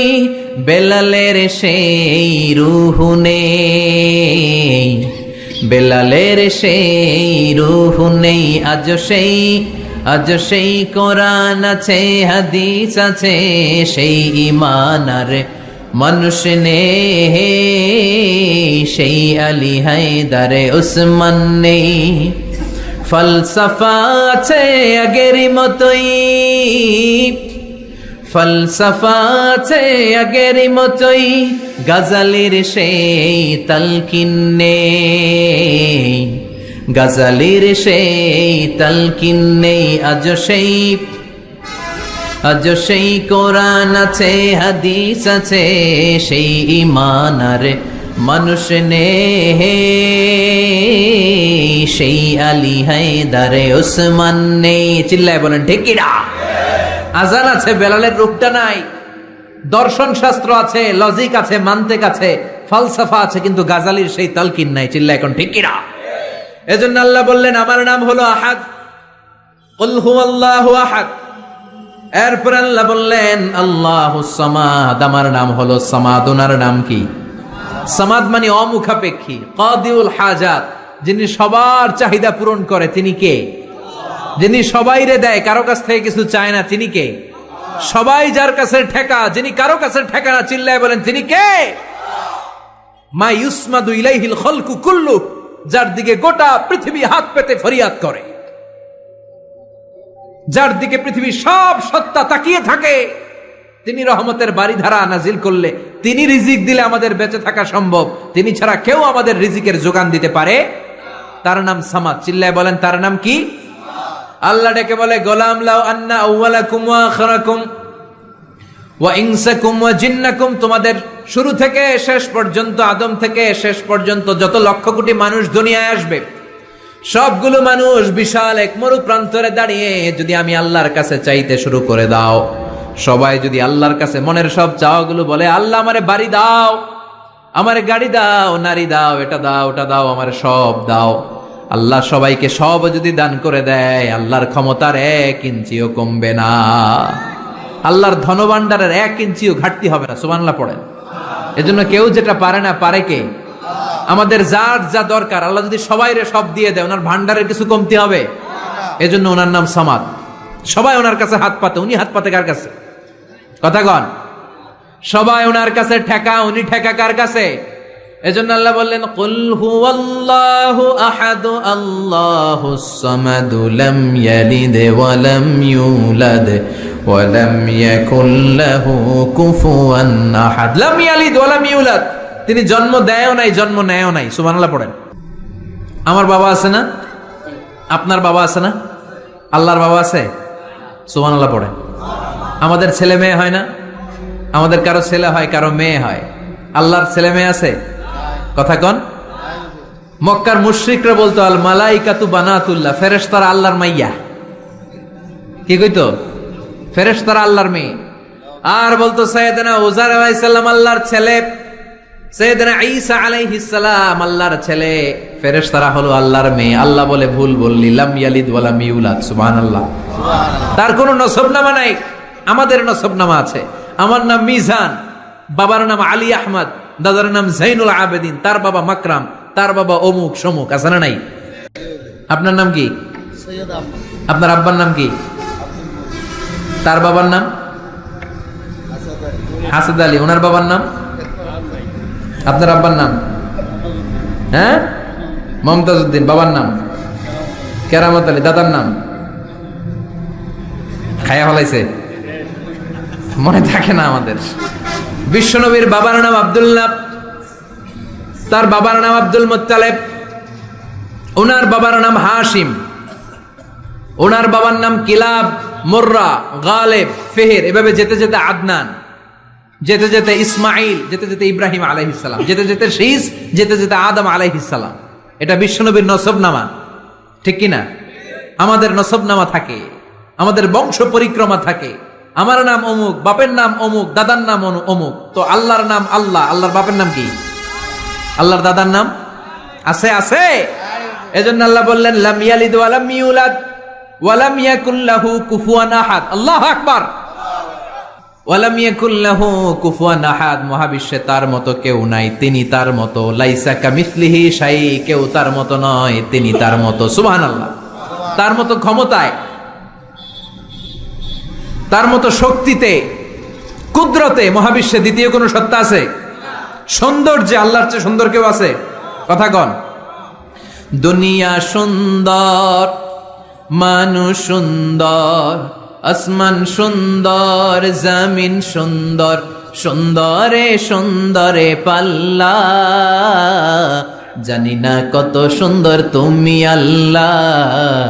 বেলালের সেই রূহ নেই, বেলালের সেই রূহ নেই। আজ সেই কোরআন আছে, হাদিস আছে, সেই ঈমান আর মানুষ নেই, সেই আলী হায়দারে ওসমান নেই। ফলসফা আছে আগেরই মতোই, ফলসফা আছে আগেরই মতোই, গাজালির সেই তালকিন নেই, গাজালির সেই তালকিন নেই। আজ সেই কোরআন আছে, হাদিস আছে, সেই ঈমান আর মানুষ নেই, সেই আলী হায়দারে ওসমান নেই। চিল্লায় বলেন ঠিক কিনা? আজান আছে, বেলালের রূপটা নাই। দর্শন শাস্ত্র আছে, লজিক আছে, মান্তিক আছে, ফালসাফা আছে, কিন্তু গাজালির সেই তালকিন নাই। চিল্লায় এখন ঠিক কিনা? এজন্য আল্লাহ বললেন আমার নাম হলো আহাদ, কুল হুয়াল্লাহু আহাদ। এরপর আল্লাহ বললেন আল্লাহুস সামাদ, আমার নাম হলো সামাদ। ওনার নাম কি? সামাদ মানে অমুখাপেক্ষী, কাদিউল হাজাত, যিনি সবার চাহিদা পূরণ করে। তিনি কে? যিনি সবাইরে দেয়, কারো কাছ থেকে কিছু চায় না। তিনি কে? সবাই যার কাছে ঠেকা, যিনি কারো কাছে ঠেকা না। চিল্লায় বলেন তিনি কে? মা ইউসমাদু ইলাইহিল খালকু কুল্লু, যার দিকে গোটা পৃথিবী হাত পেতে ফরিয়াদ করে, যার দিকে পৃথিবীর সব সত্তা তাকিয়ে থাকে। তিনি রহমতের বারিধারা নাজিল করলে, তিনি রিজিক দিলে আমাদের বেঁচে থাকা সম্ভব। তিনি ছাড়া কেউ আমাদের রিজিকের যোগান দিতে পারে। তার নাম সামাদ। চিল্লায় বলেন তার নাম কি? আল্লাহ ডেকে বলে গোলাম লাউ আন্না আউওয়ালাকুম ওয়া আখিরাকুম ওয়া ইনসাকুম ওয়া জিন্নাকুম, তোমাদের শুরু থেকে শেষ পর্যন্ত, আদম থেকে শেষ পর্যন্ত যত লক্ষ কোটি মানুষ দুনিয়ায় আসবে, সবগুলো মানুষ বিশাল এক মরু প্রান্তরে দাঁড়িয়ে যদি আমি আল্লাহর কাছে চাইতে শুরু করে দাও, সবাই যদি আল্লাহর কাছে মনের সব চাওয়াগুলো বলে, আল্লাহ আমারে বাড়ি দাও, আমারে গাড়ি দাও, নারী দাও, এটা দাও, ওটা দাও, আমারে সব দাও, আল্লাহ সবাইকে সব যদি দান করে দেয়, আল্লাহর ক্ষমতার 1 ইঞ্চিও কমবে না, আল্লাহর ধনভাণ্ডারের 1 ইঞ্চিও ঘাটতি হবে না। সুবহানাল্লাহ পড়েন। এজন্য কেউ যেটা পারে না, পারে কে? আমাদের যার যা দরকার আল্লাহ যদি সবাইরে সব দিয়ে দেয়, ওনার ভান্ডারের কিছু কমতি হবে? এজন্য ওনার নাম সামাদ। সবাই ওনার কাছে হাত পাতে। উনি হাত পাতে কার কাছে? কথা কন। সবাই ওনার কাছে ঠেকা, উনি ঠেকা কার কাছে? এজন্য আল্লাহ বললেন কুল হুয়াল্লাহু আহাদ, আল্লাহুস সামাদ, লাম ইয়ালিদ ওয়া লাম ইউলাদ ওয়া লাম ইয়াকুল লাহু কুফুয়ান আহাদ। লাম ইয়ালিদ ওয়া লাম ইউলাদ, তিনি জন্ম দেয়ও নাই, জন্ম নেয়ও নাই। সুবহানাল্লাহ পড়েন। আমার বাবা আছে না? আপনার বাবা আছে না? আল্লাহর বাবা আছে? সুবহানাল্লাহ পড়েন। আমাদের ছেলে মেয়ে হয় না? আমাদের কারো ছেলে হয়, কারো মেয়ে হয়। আল্লাহর ছেলে মেয়ে আছে? কথা কন। মক্কার মুশরিকরা বলতো আল মালাইকাতু বানাতুল্লাহ, ফেরেশতারা আল্লাহর মাইয়া। কি কইতো? ফেরেশতারা আল্লাহর মেয়ে। আর বলতো সাইয়েদনা উযার আলাইহিস সালাম আল্লাহর ছেলে, সাইয়েদনা ঈসা আলাইহিস সালাম আল্লাহর ছেলে, ফেরেশতারা হলো আল্লাহর মেয়ে। আল্লাহ বলে ভুল বললি, লাম ইয়ালিদ ওয়া লাম ইউলাদ। সুবহানাল্লাহ। তার কোনো নসবনামা নাই, আমাদের নসবনামা আছে। আমার নাম মিজান, বাবার নাম আলী আহমদ, দাদার নাম জাইনুল আবেদিন, তার বাবা মাকরাম, তার বাবা অমুক সমুক। আছে না নাই? আপনার নাম কি? আপনার আব্বার নাম কি? তার বাবার নাম হাসাদ আলী, ওনার বাবার নাম? আপনার আব্বার নাম? হ্যাঁ, মমতাজ উদ্দিন। বাবার নাম কেরামত আলী। দাদার নাম? খায়া ফলাইছে, মনে থাকে না আমাদের। বিশ্বনবীর বাবার নাম আব্দুল্লাহ, তার বাবার নাম আব্দুল মুত্তালিব, ওনার বাবার নাম হাশিম, ওনার বাবার নাম কিলাব, মুররা, গালেব, ফেহের, এভাবে যেতে যেতে আদনান, যেতে যেতে ইসমাইল, যেতে যেতে ইব্রাহিম আলাইহিস সালাম, যেতে যেতে শীস, যেতে যেতে আদম আলাইহিস সালাম। এটা বিশ্বনবীর নসবনামা, ঠিক কিনা? আমাদের নসবনামা থাকে, আমাদের বংশ পরিক্রমা থাকে। আমার নাম অমুক, বাপের নাম অমুক, দাদার নাম অমুক। তো আল্লাহর নাম আল্লাহ, আল্লাহর বাপের নাম কি? আল্লাহর দাদার নাম আছে? আছে। এজন্য আল্লাহ বললেন লাম ইয়ালিদ ওয়া লাম ইউলাদ ওয়া লাম ইয়াকুল লাহু কুফুয়ান আহাদ। আল্লাহু আকবার। ওয়া লাম ইয়াকুল লাহু কুফুয়ান আহাদ, মহাবিশ্বে তার মতো কেউ নাই, তিনি তার মতো। লাইসা কামিসলিহি শাই, কেউ তার মতো নয়, তিনি তার মতো। সুবহানাল্লাহ। তার মতো ক্ষমতায়, তার মতো শক্তিতে, কুদরতে মহাবিশ্বে দ্বিতীয় কোনো সত্তা আছে? সৌন্দর্যে আল্লাহর চেয়ে সুন্দর কেউ আছে? কথা কন। দুনিয়া সুন্দর, মানুষ সুন্দর, আসমান সুন্দর, জমিন সুন্দর, সুন্দরে সুন্দরে পাল্লা, জানি না কত সুন্দর তুমি আল্লাহ,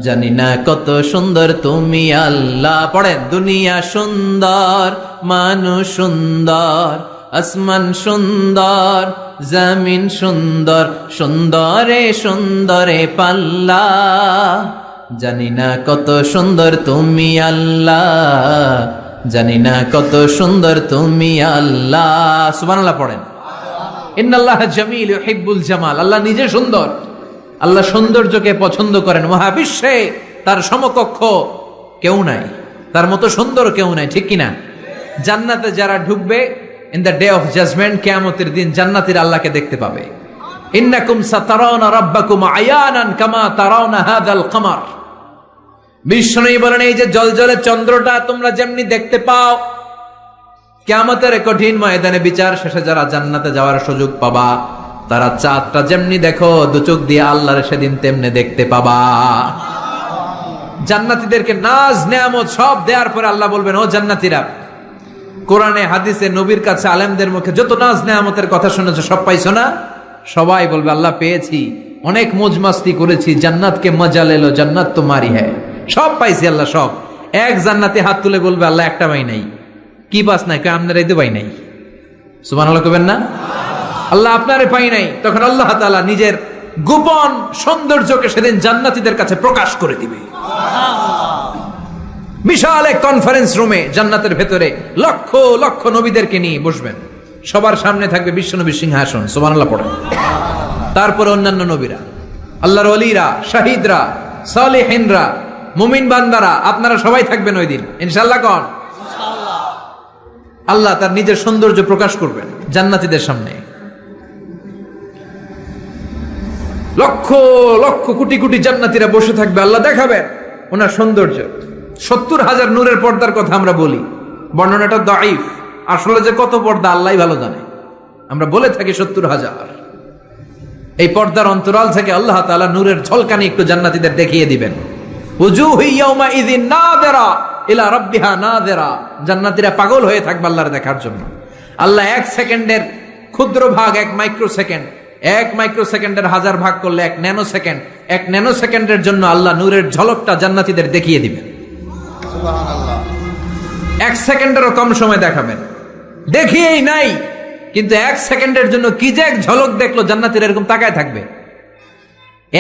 জানি না কত সুন্দর তুমি আল্লাহ। পড়েন, দুনিয়া সুন্দর, মানুষ সুন্দর, আসমান সুন্দর, জমিন সুন্দর, সুন্দরে সুন্দরে পাল্লা, জানি না কত সুন্দর তুমি আল্লাহ, জানি না কত সুন্দর তুমি আল্লাহ। সুবহানাল্লাহ পড়েন। ইন্নাল্লাহা জামিল ইউহিব্বুল জামাল, আল্লাহ নিজে সুন্দর, আল্লাহ সৌন্দর্যকে পছন্দ করেন। মহাবিশ্বে তার সমকক্ষ কেউ নাই, তার মতো সুন্দর কেউ নাই, ঠিক কিনা? জান্নাতে যারা ঢুকবে in the day of judgement, কিয়ামতের দিন জান্নাতীরা আল্লাহকে দেখতে পাবে। ইন্নাকুম সাতারাউনা রাব্বাকুম আয়ানান কামা তারাউনা হাযাল কমার। বিষ্ণু বলেন, এই যে জলজলে চন্দ্রটা তোমরা যেমনি দেখতে পাও, কিয়ামতের কঠিন ময়দানে বিচার শেষে যারা জান্নাতে যাওয়ার সুযোগ পাবা, তারা চাঁদটা যেমনি দেখো দু চোখ দিয়ে আল্লাহর সেদিন তেমনি দেখতে পাবা। জান্নাতীদেরকে নাজ নেয়ামত সব দেওয়ার পরে আল্লাহ বলবেন, ও জান্নাতীরা, কোরআনে হাদিসে নবীর কাছে আলেমদের মুখে যত নাজ নেয়ামতের কথা শুনেছো সব পাইছো না? সবাই বলবে, আল্লাহ পেয়েছি, অনেক মौज मस्ती করেছি, জান্নাতকে মজা লেলো, জান্নাত তোমারই হ্যায়, সব পাইছি আল্লাহ সব। এক জান্নাতে হাত তুলে বলবে, আল্লাহ একটা পাই নাই। কি পাস নাই? আপনারাই তো পাই নাই। সুবহানাল্লাহ কবেন না? আল্লাহ আপনারে পাই নাই। তখন আল্লাহ তাআলা নিজের গোপন সৌন্দর্যকে সেদিন জান্নাতীদের কাছে প্রকাশ করে দিবে। বিশাল এক কনফারেন্স রুমে জান্নাতের ভেতরে লক্ষ লক্ষ নবীদেরকে নিয়ে বসবেন, সবার সামনে থাকবে বিশ্বনবীর সিংহাসন। সুবহানাল্লাহ পড়েন। তারপরে অন্যান্য নবীরা, আল্লাহর ওলিরা, শাহিদরা, সালেহিনরা, মুমিন বান্দারা, আপনারা সবাই থাকবেন ওই দিন ইনশাআল্লাহ। কোন আল্লাহ তার নিজের সৌন্দর্য প্রকাশ করবেন জান্নাতীদের সামনে। লক্ষ লক্ষ কোটি কোটি জান্নাতীরা বসে থাকবে, আল্লাহ দেখাবেন ওনার সৌন্দর্য। 70,000 নূরের পর্দার কথা আমরা বলি, বর্ণনাটা দাঈফ, আসলে যে কত পর্দা আল্লাহই ভালো জানে। আমরা বলে থাকি 70,000। এই পর্দার অন্তরাল থেকে আল্লাহ তাআলা নূরের ঝলকানি একটু জান্নাতীদের দেখিয়ে দিবেন। উজুহু ইয়াউমা ইযিন নাযিরা ইলা রাব্বিহা নাযিরা, জান্নাতীরা পাগল হয়ে থাকবে আল্লাহর দেখার জন্য। আল্লাহ এক সেকেন্ডের ক্ষুদ্র ভাগ, এক মাইক্রোসেকেন্ড, এক মাইক্রোসেকেন্ডের 1000 ভাগ করলে এক ন্যানো সেকেন্ড, এক ন্যানো সেকেন্ডের জন্য আল্লাহ নূরের ঝলকটা জান্নাতীদের দেখিয়ে দিবেন। সুবহানাল্লাহ। এক সেকেন্ডেরও কম সময় দেখাবেন, দেখিয়েই নাই, কিন্তু এক সেকেন্ডের জন্য কি যে এক ঝলক দেখলো, জান্নাতীরা এরকম তাকায় থাকবে।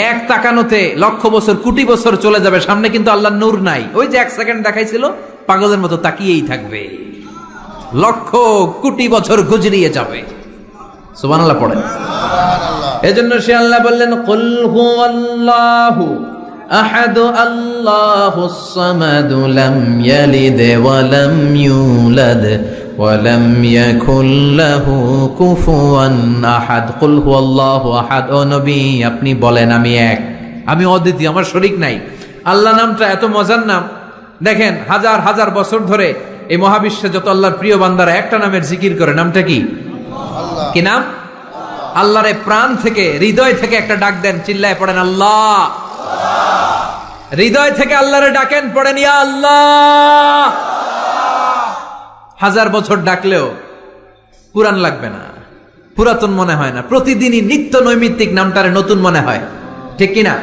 এক তাকানোতে লক্ষ বছর, কোটি বছর চলে যাবে, সামনে কিন্তু আল্লাহর নূর নাই। ওই যে এক সেকেন্ড দেখাইছিল, পাগলের মতো তাকিয়েই থাকবে, লক্ষ কোটি বছর গুজরিয়ে যাবে। সুবহানাল্লাহ পড়েন। এজন্য সে আল্লাহ বললেন, কুল হুয়াল্লাহু আহাদ আল্লাহুস সামাদ লাম ইয়ালিদ ওয়া লাম ইউলাদ ওয়া লাম ইয়াকুল লাহু কুফুয়ান আহাদ। কুল হুয়াল্লাহু আহাদ, ও নবী আপনি বলেন, আমি এক, আমি অদ্বিতীয়, আমার শরীক নাই। আল্লাহ নামটা এত মজার নাম, দেখেন হাজার হাজার বছর ধরে এই মহাবিশ্বে যত আল্লাহর প্রিয় বান্দারা একটা নামের জিকির করে, নামটা কি? কি নাম? আল্লাহরে প্রাণ থেকে হৃদয় থেকে একটা ডাক দেন, চিল্লায় পড়েন আল্লাহ। হৃদয় থেকে আল্লাহরে ডাকেন, পড়েন ইয়া আল্লাহ। হাজার বছর ডাকলেও পুরান লাগবে না, পুরাতন মনে হয় না, প্রতিদিনই নিত্য নৈমিত্তিক নামটারে নতুন মনে হয়, ঠিক কিনা?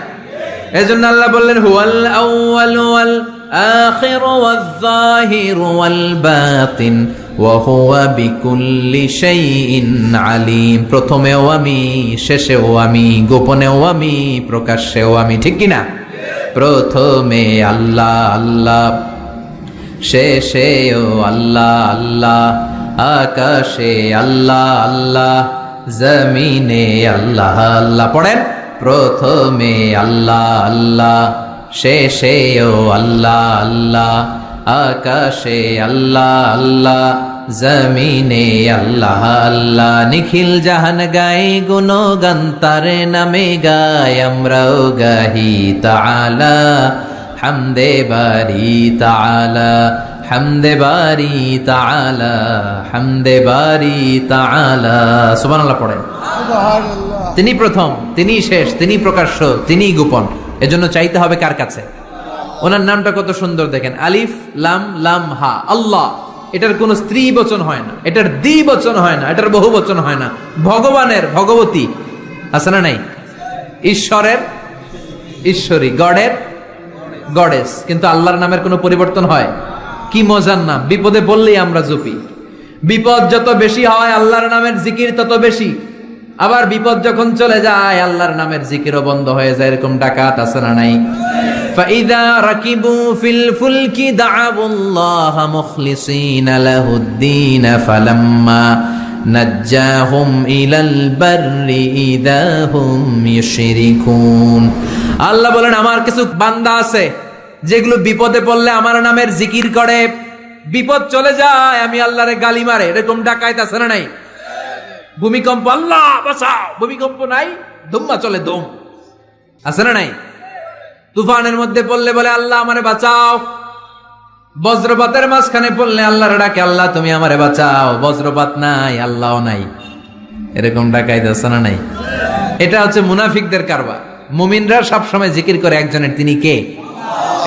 এজন্য আল্লাহ বললেন হুয়াল আউয়ালু ওয়াল আখিরু ওয়াজ যাহিরু ওয়াল বাতিন ওয়া হুয়া বিকুল্লি শাইইন আলিম। প্রথমেও আমি, শেষেও আমি, গোপনেও আমি, প্রকাশ্যেও আমি, ঠিক কিনা? প্রথমে আল্লাহ আল্লাহ, শেষেও আল্লাহ আল্লাহ, আকাশে আল্লাহ আল্লাহ, জমিনে আল্লাহ আল্লাহ। পড়েন, প্রথমে আল্লাহ আল্লাহ, শেষেও আল্লাহ আল্লাহ, আকাশে আল্লাহ আল্লাহ, জমিনে আল্লাহ আল্লাহ। নিখিল জাহান গায়ে গুণগান তার নামে গায়, আমরাও গাহি তাআলা হামদে বারি তাআলা, হামদে বারি তাআলা, হামদে বারি তাআলা। সুবহানাল্লাহ পড়েন। তিনি প্রথম, তিনি শেষ, তিনি প্রকাশ্য, তিনি গোপন। এজন্য চাইতে হবে কার কাছে? ওনার নামটা কত সুন্দর দেখেন, আলিফ লাম লাম হা, আল্লাহ। এটার কোনো স্ত্রী বচন হয় না, এটার দ্বি বচন হয় না, এটার বহু বচন হয় না। ভগবানের ভগবতী আছে না নাই? ঈশ্বরের ঈশ্বরী, গডের গডেস। কিন্তু আল্লাহর নামের কোনো পরিবর্তন হয়? কি মজার নাম! বিপদে পড়লেই আমরা জপি। বিপদ যত বেশি হয় আল্লাহর নামের জিকির তত বেশি। আবার বিপদ যখন চলে যায় আল্লাহর নামের জিকিরও বন্ধ হয়ে যায়। এরকম ডাকাত আছে না নাই? ফাইদা রাকিবু ফিল ফুলকি দাআবুল্লাহ মুখলিসিনা লাহুদ্দিন ফালাম্মা নাজ্জাহুম ইলাল বাররি ইযা হুম ইউশরিকুন। আল্লাহ বলেন আমার কিছু বান্দা আছে যেগুলো বিপদে পড়লে আমার নামের জিকির করে, বিপদ চলে যায় আমি আল্লাহরে গালি মারে। এরকম ডাকাত আছে না নাই? ভূমিকম্প, আল্লাহ বাঁচাও, ভূমিকম্প নাই, দুম্বা চলে দম, আছে না নাই? তুফানের মধ্যে পড়লে বলে আল্লাহ আমারে বাঁচাও। বজ্রপাতের মাঝখানে পড়লে আল্লাহর ডাকে, আল্লাহ তুমি আমারে বাঁচাও। বজ্রপাত নাই, আল্লাহও নাই। এরকম ডাকাইত আছে না নাই? এটা হচ্ছে মুনাফিকদের কারবার। মুমিনরা সবসময় জিকির করে একজনের, তিনি কে?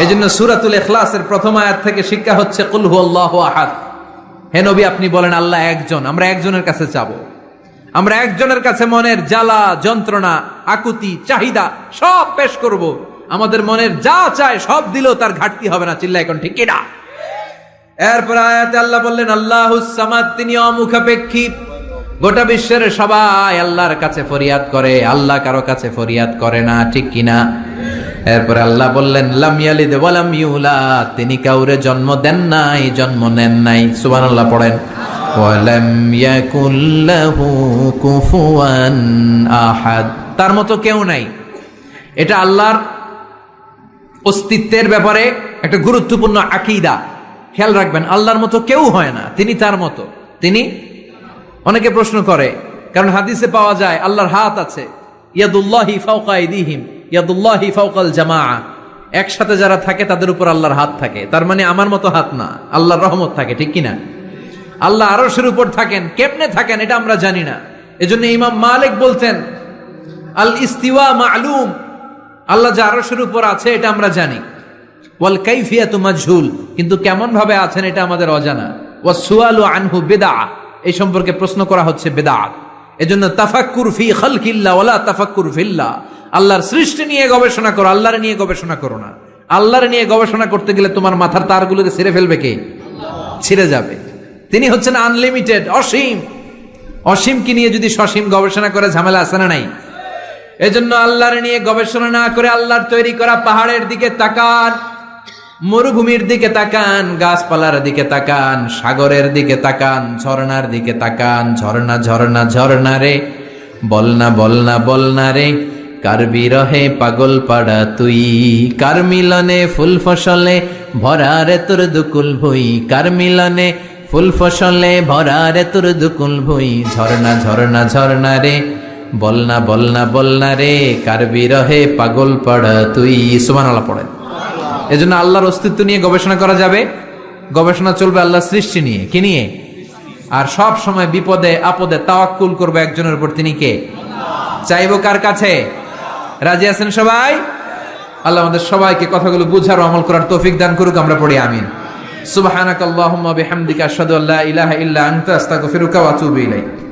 এজন্য সূরাতুল ইখলাসের প্রথম আয়াত থেকে শিক্ষা হচ্ছে কুল হুয়াল্লাহু আহাদ। হে নবী আপনি বলেন আল্লাহ একজন, আমরা একজনের কাছে চাবো। আমরা একজনের কাছে মনের জ্বালা যন্ত্রণা আকুতি চাহিদা সব পেশ করব। আমাদের মনের যা চায় সব দিলেও তার ঘাটতি হবে না। চিল্লা এখন ঠিক কিনা? এরপর আয়াতে আল্লাহ বললেন আল্লাহুস সামাদ, তিনি অমুখাপেক্ষী। গোটা বিশ্বের সবাই আল্লাহর কাছে ফরিয়াদ করে, আল্লাহ কারো কাছে ফরিয়াদ করে না, ঠিক কিনা? এরপরে আল্লাহ বললেন লাম ইয়ালিদ ওয়া লাম ইউলাদ, তিনি কাউরে জন্ম দেন নাই, জন্ম নেন নাই। সুবহানাল্লাহ পড়েন। ওয়া লাম ইয়াকুল লাহু কুফুয়ান আহাদ, তার মতো কেউ নাই। এটা আল্লাহর অস্তিত্বের ব্যাপারে একটা গুরুত্বপূর্ণ আকীদা। খেয়াল রাখবেন, আল্লাহর মতো কেউ হয় না, তিনি তার মতো। তিনি, অনেকে প্রশ্ন করে, কারণ হাদিসে পাওয়া যায় আল্লাহর হাত আছে, ইয়াদুল্লাহি ফাওকা আইদিহিম ইয়াদুল্লাহি ফাওকাল জামাআ, একসাথে যারা থাকে তাদের উপর আল্লাহর হাত থাকে। তার মানে আমার মতো হাত না, আল্লাহর রহমত থাকে, ঠিক কিনা? আল্লাহ আরশের উপর থাকেন, কেমনে থাকেন এটা আমরা জানি না। এজন্য ইমাম মালিক বলতেন আল ইস্তিওয়া মা'লুম, আল্লাহ যে আরশের উপর আছে এটা আমরা জানি। ওয়াল কাইফিয়াতু মাজহুল, কিন্তু কেমন ভাবে আছেন এটা আমাদের অজানা। ওয়াস সুআলু আনহু বিদআ, এই সম্পর্কে প্রশ্ন করা হচ্ছে বিদআত। এজন্য তাফাক্কুর ফি খালকিল্লাহ ওয়ালা তাফাক্কুর ফিল্লাহ, আল্লাহর সৃষ্টি নিয়ে গবেষণা করো, আল্লাহর নিয়ে গবেষণা করো না। আল্লাহর নিয়ে গবেষণা করতে গেলে তোমার মাথার তারগুলোকে ছিঁড়ে ফেলবে কে? ছিঁড়ে যাবে। তিনি হচ্ছেন আনলিমিটেড, অসীম। অসীমকে নিয়ে যদি সসীম গবেষণা করে ঝামেলা আছে না নাই? এজন্য আল্লাহর নিয়ে গবেষণা না করে আল্লাহর তৈরি করা পাহাড়ের দিকে তাকান, মরুভূমির দিকে তাকান, গাছপালার দিকে তাকান, সাগরের দিকে তাকান, ঝর্ণার দিকে তাকান। ঝর্ণা ঝর্ণা ঝর্ণা রে, বলনা বলনা বলনা রে, কার বিরহে পাগল পাড়া তুই, কার মিলনে ফুল ফসলে ভরা রে তোর দুকুল ভুই, কার মিলনে ফুল ফসলে ভরা রে তোর দুকুল ভুই। ঝর্ণা ঝর্ণা ঝর্ণা রে, বলনা বলনা বলনা রে, কার বিরহে পাগল পাড়া তুই। সুবহানাল্লাহ পড়েন। এজন্য আল্লাহর অস্তিত্ব নিয়ে গবেষণা করা যাবে, গবেষণা চলবে আল্লাহর সৃষ্টি নিয়ে। কি নিয়ে? আর সব সময় বিপদে আপদে তাওয়াক্কুল করবে একজনের উপর, তিনি কে? চাইবো কার কাছে? রাজি আছেন সবাই? আল্লাহ আমাদের সবাইকে কথাগুলো বুঝার ও আমল করার তৌফিক দান করুক। আমরা পড়ি আমিন। সুবহানাকাল্লাহুম্মা বিহামদিকা আশহাদু আল্লা ইলাহা ইল্লা আনতা আস্তাগফিরুকা ওয়া আতুবু ইলাইক।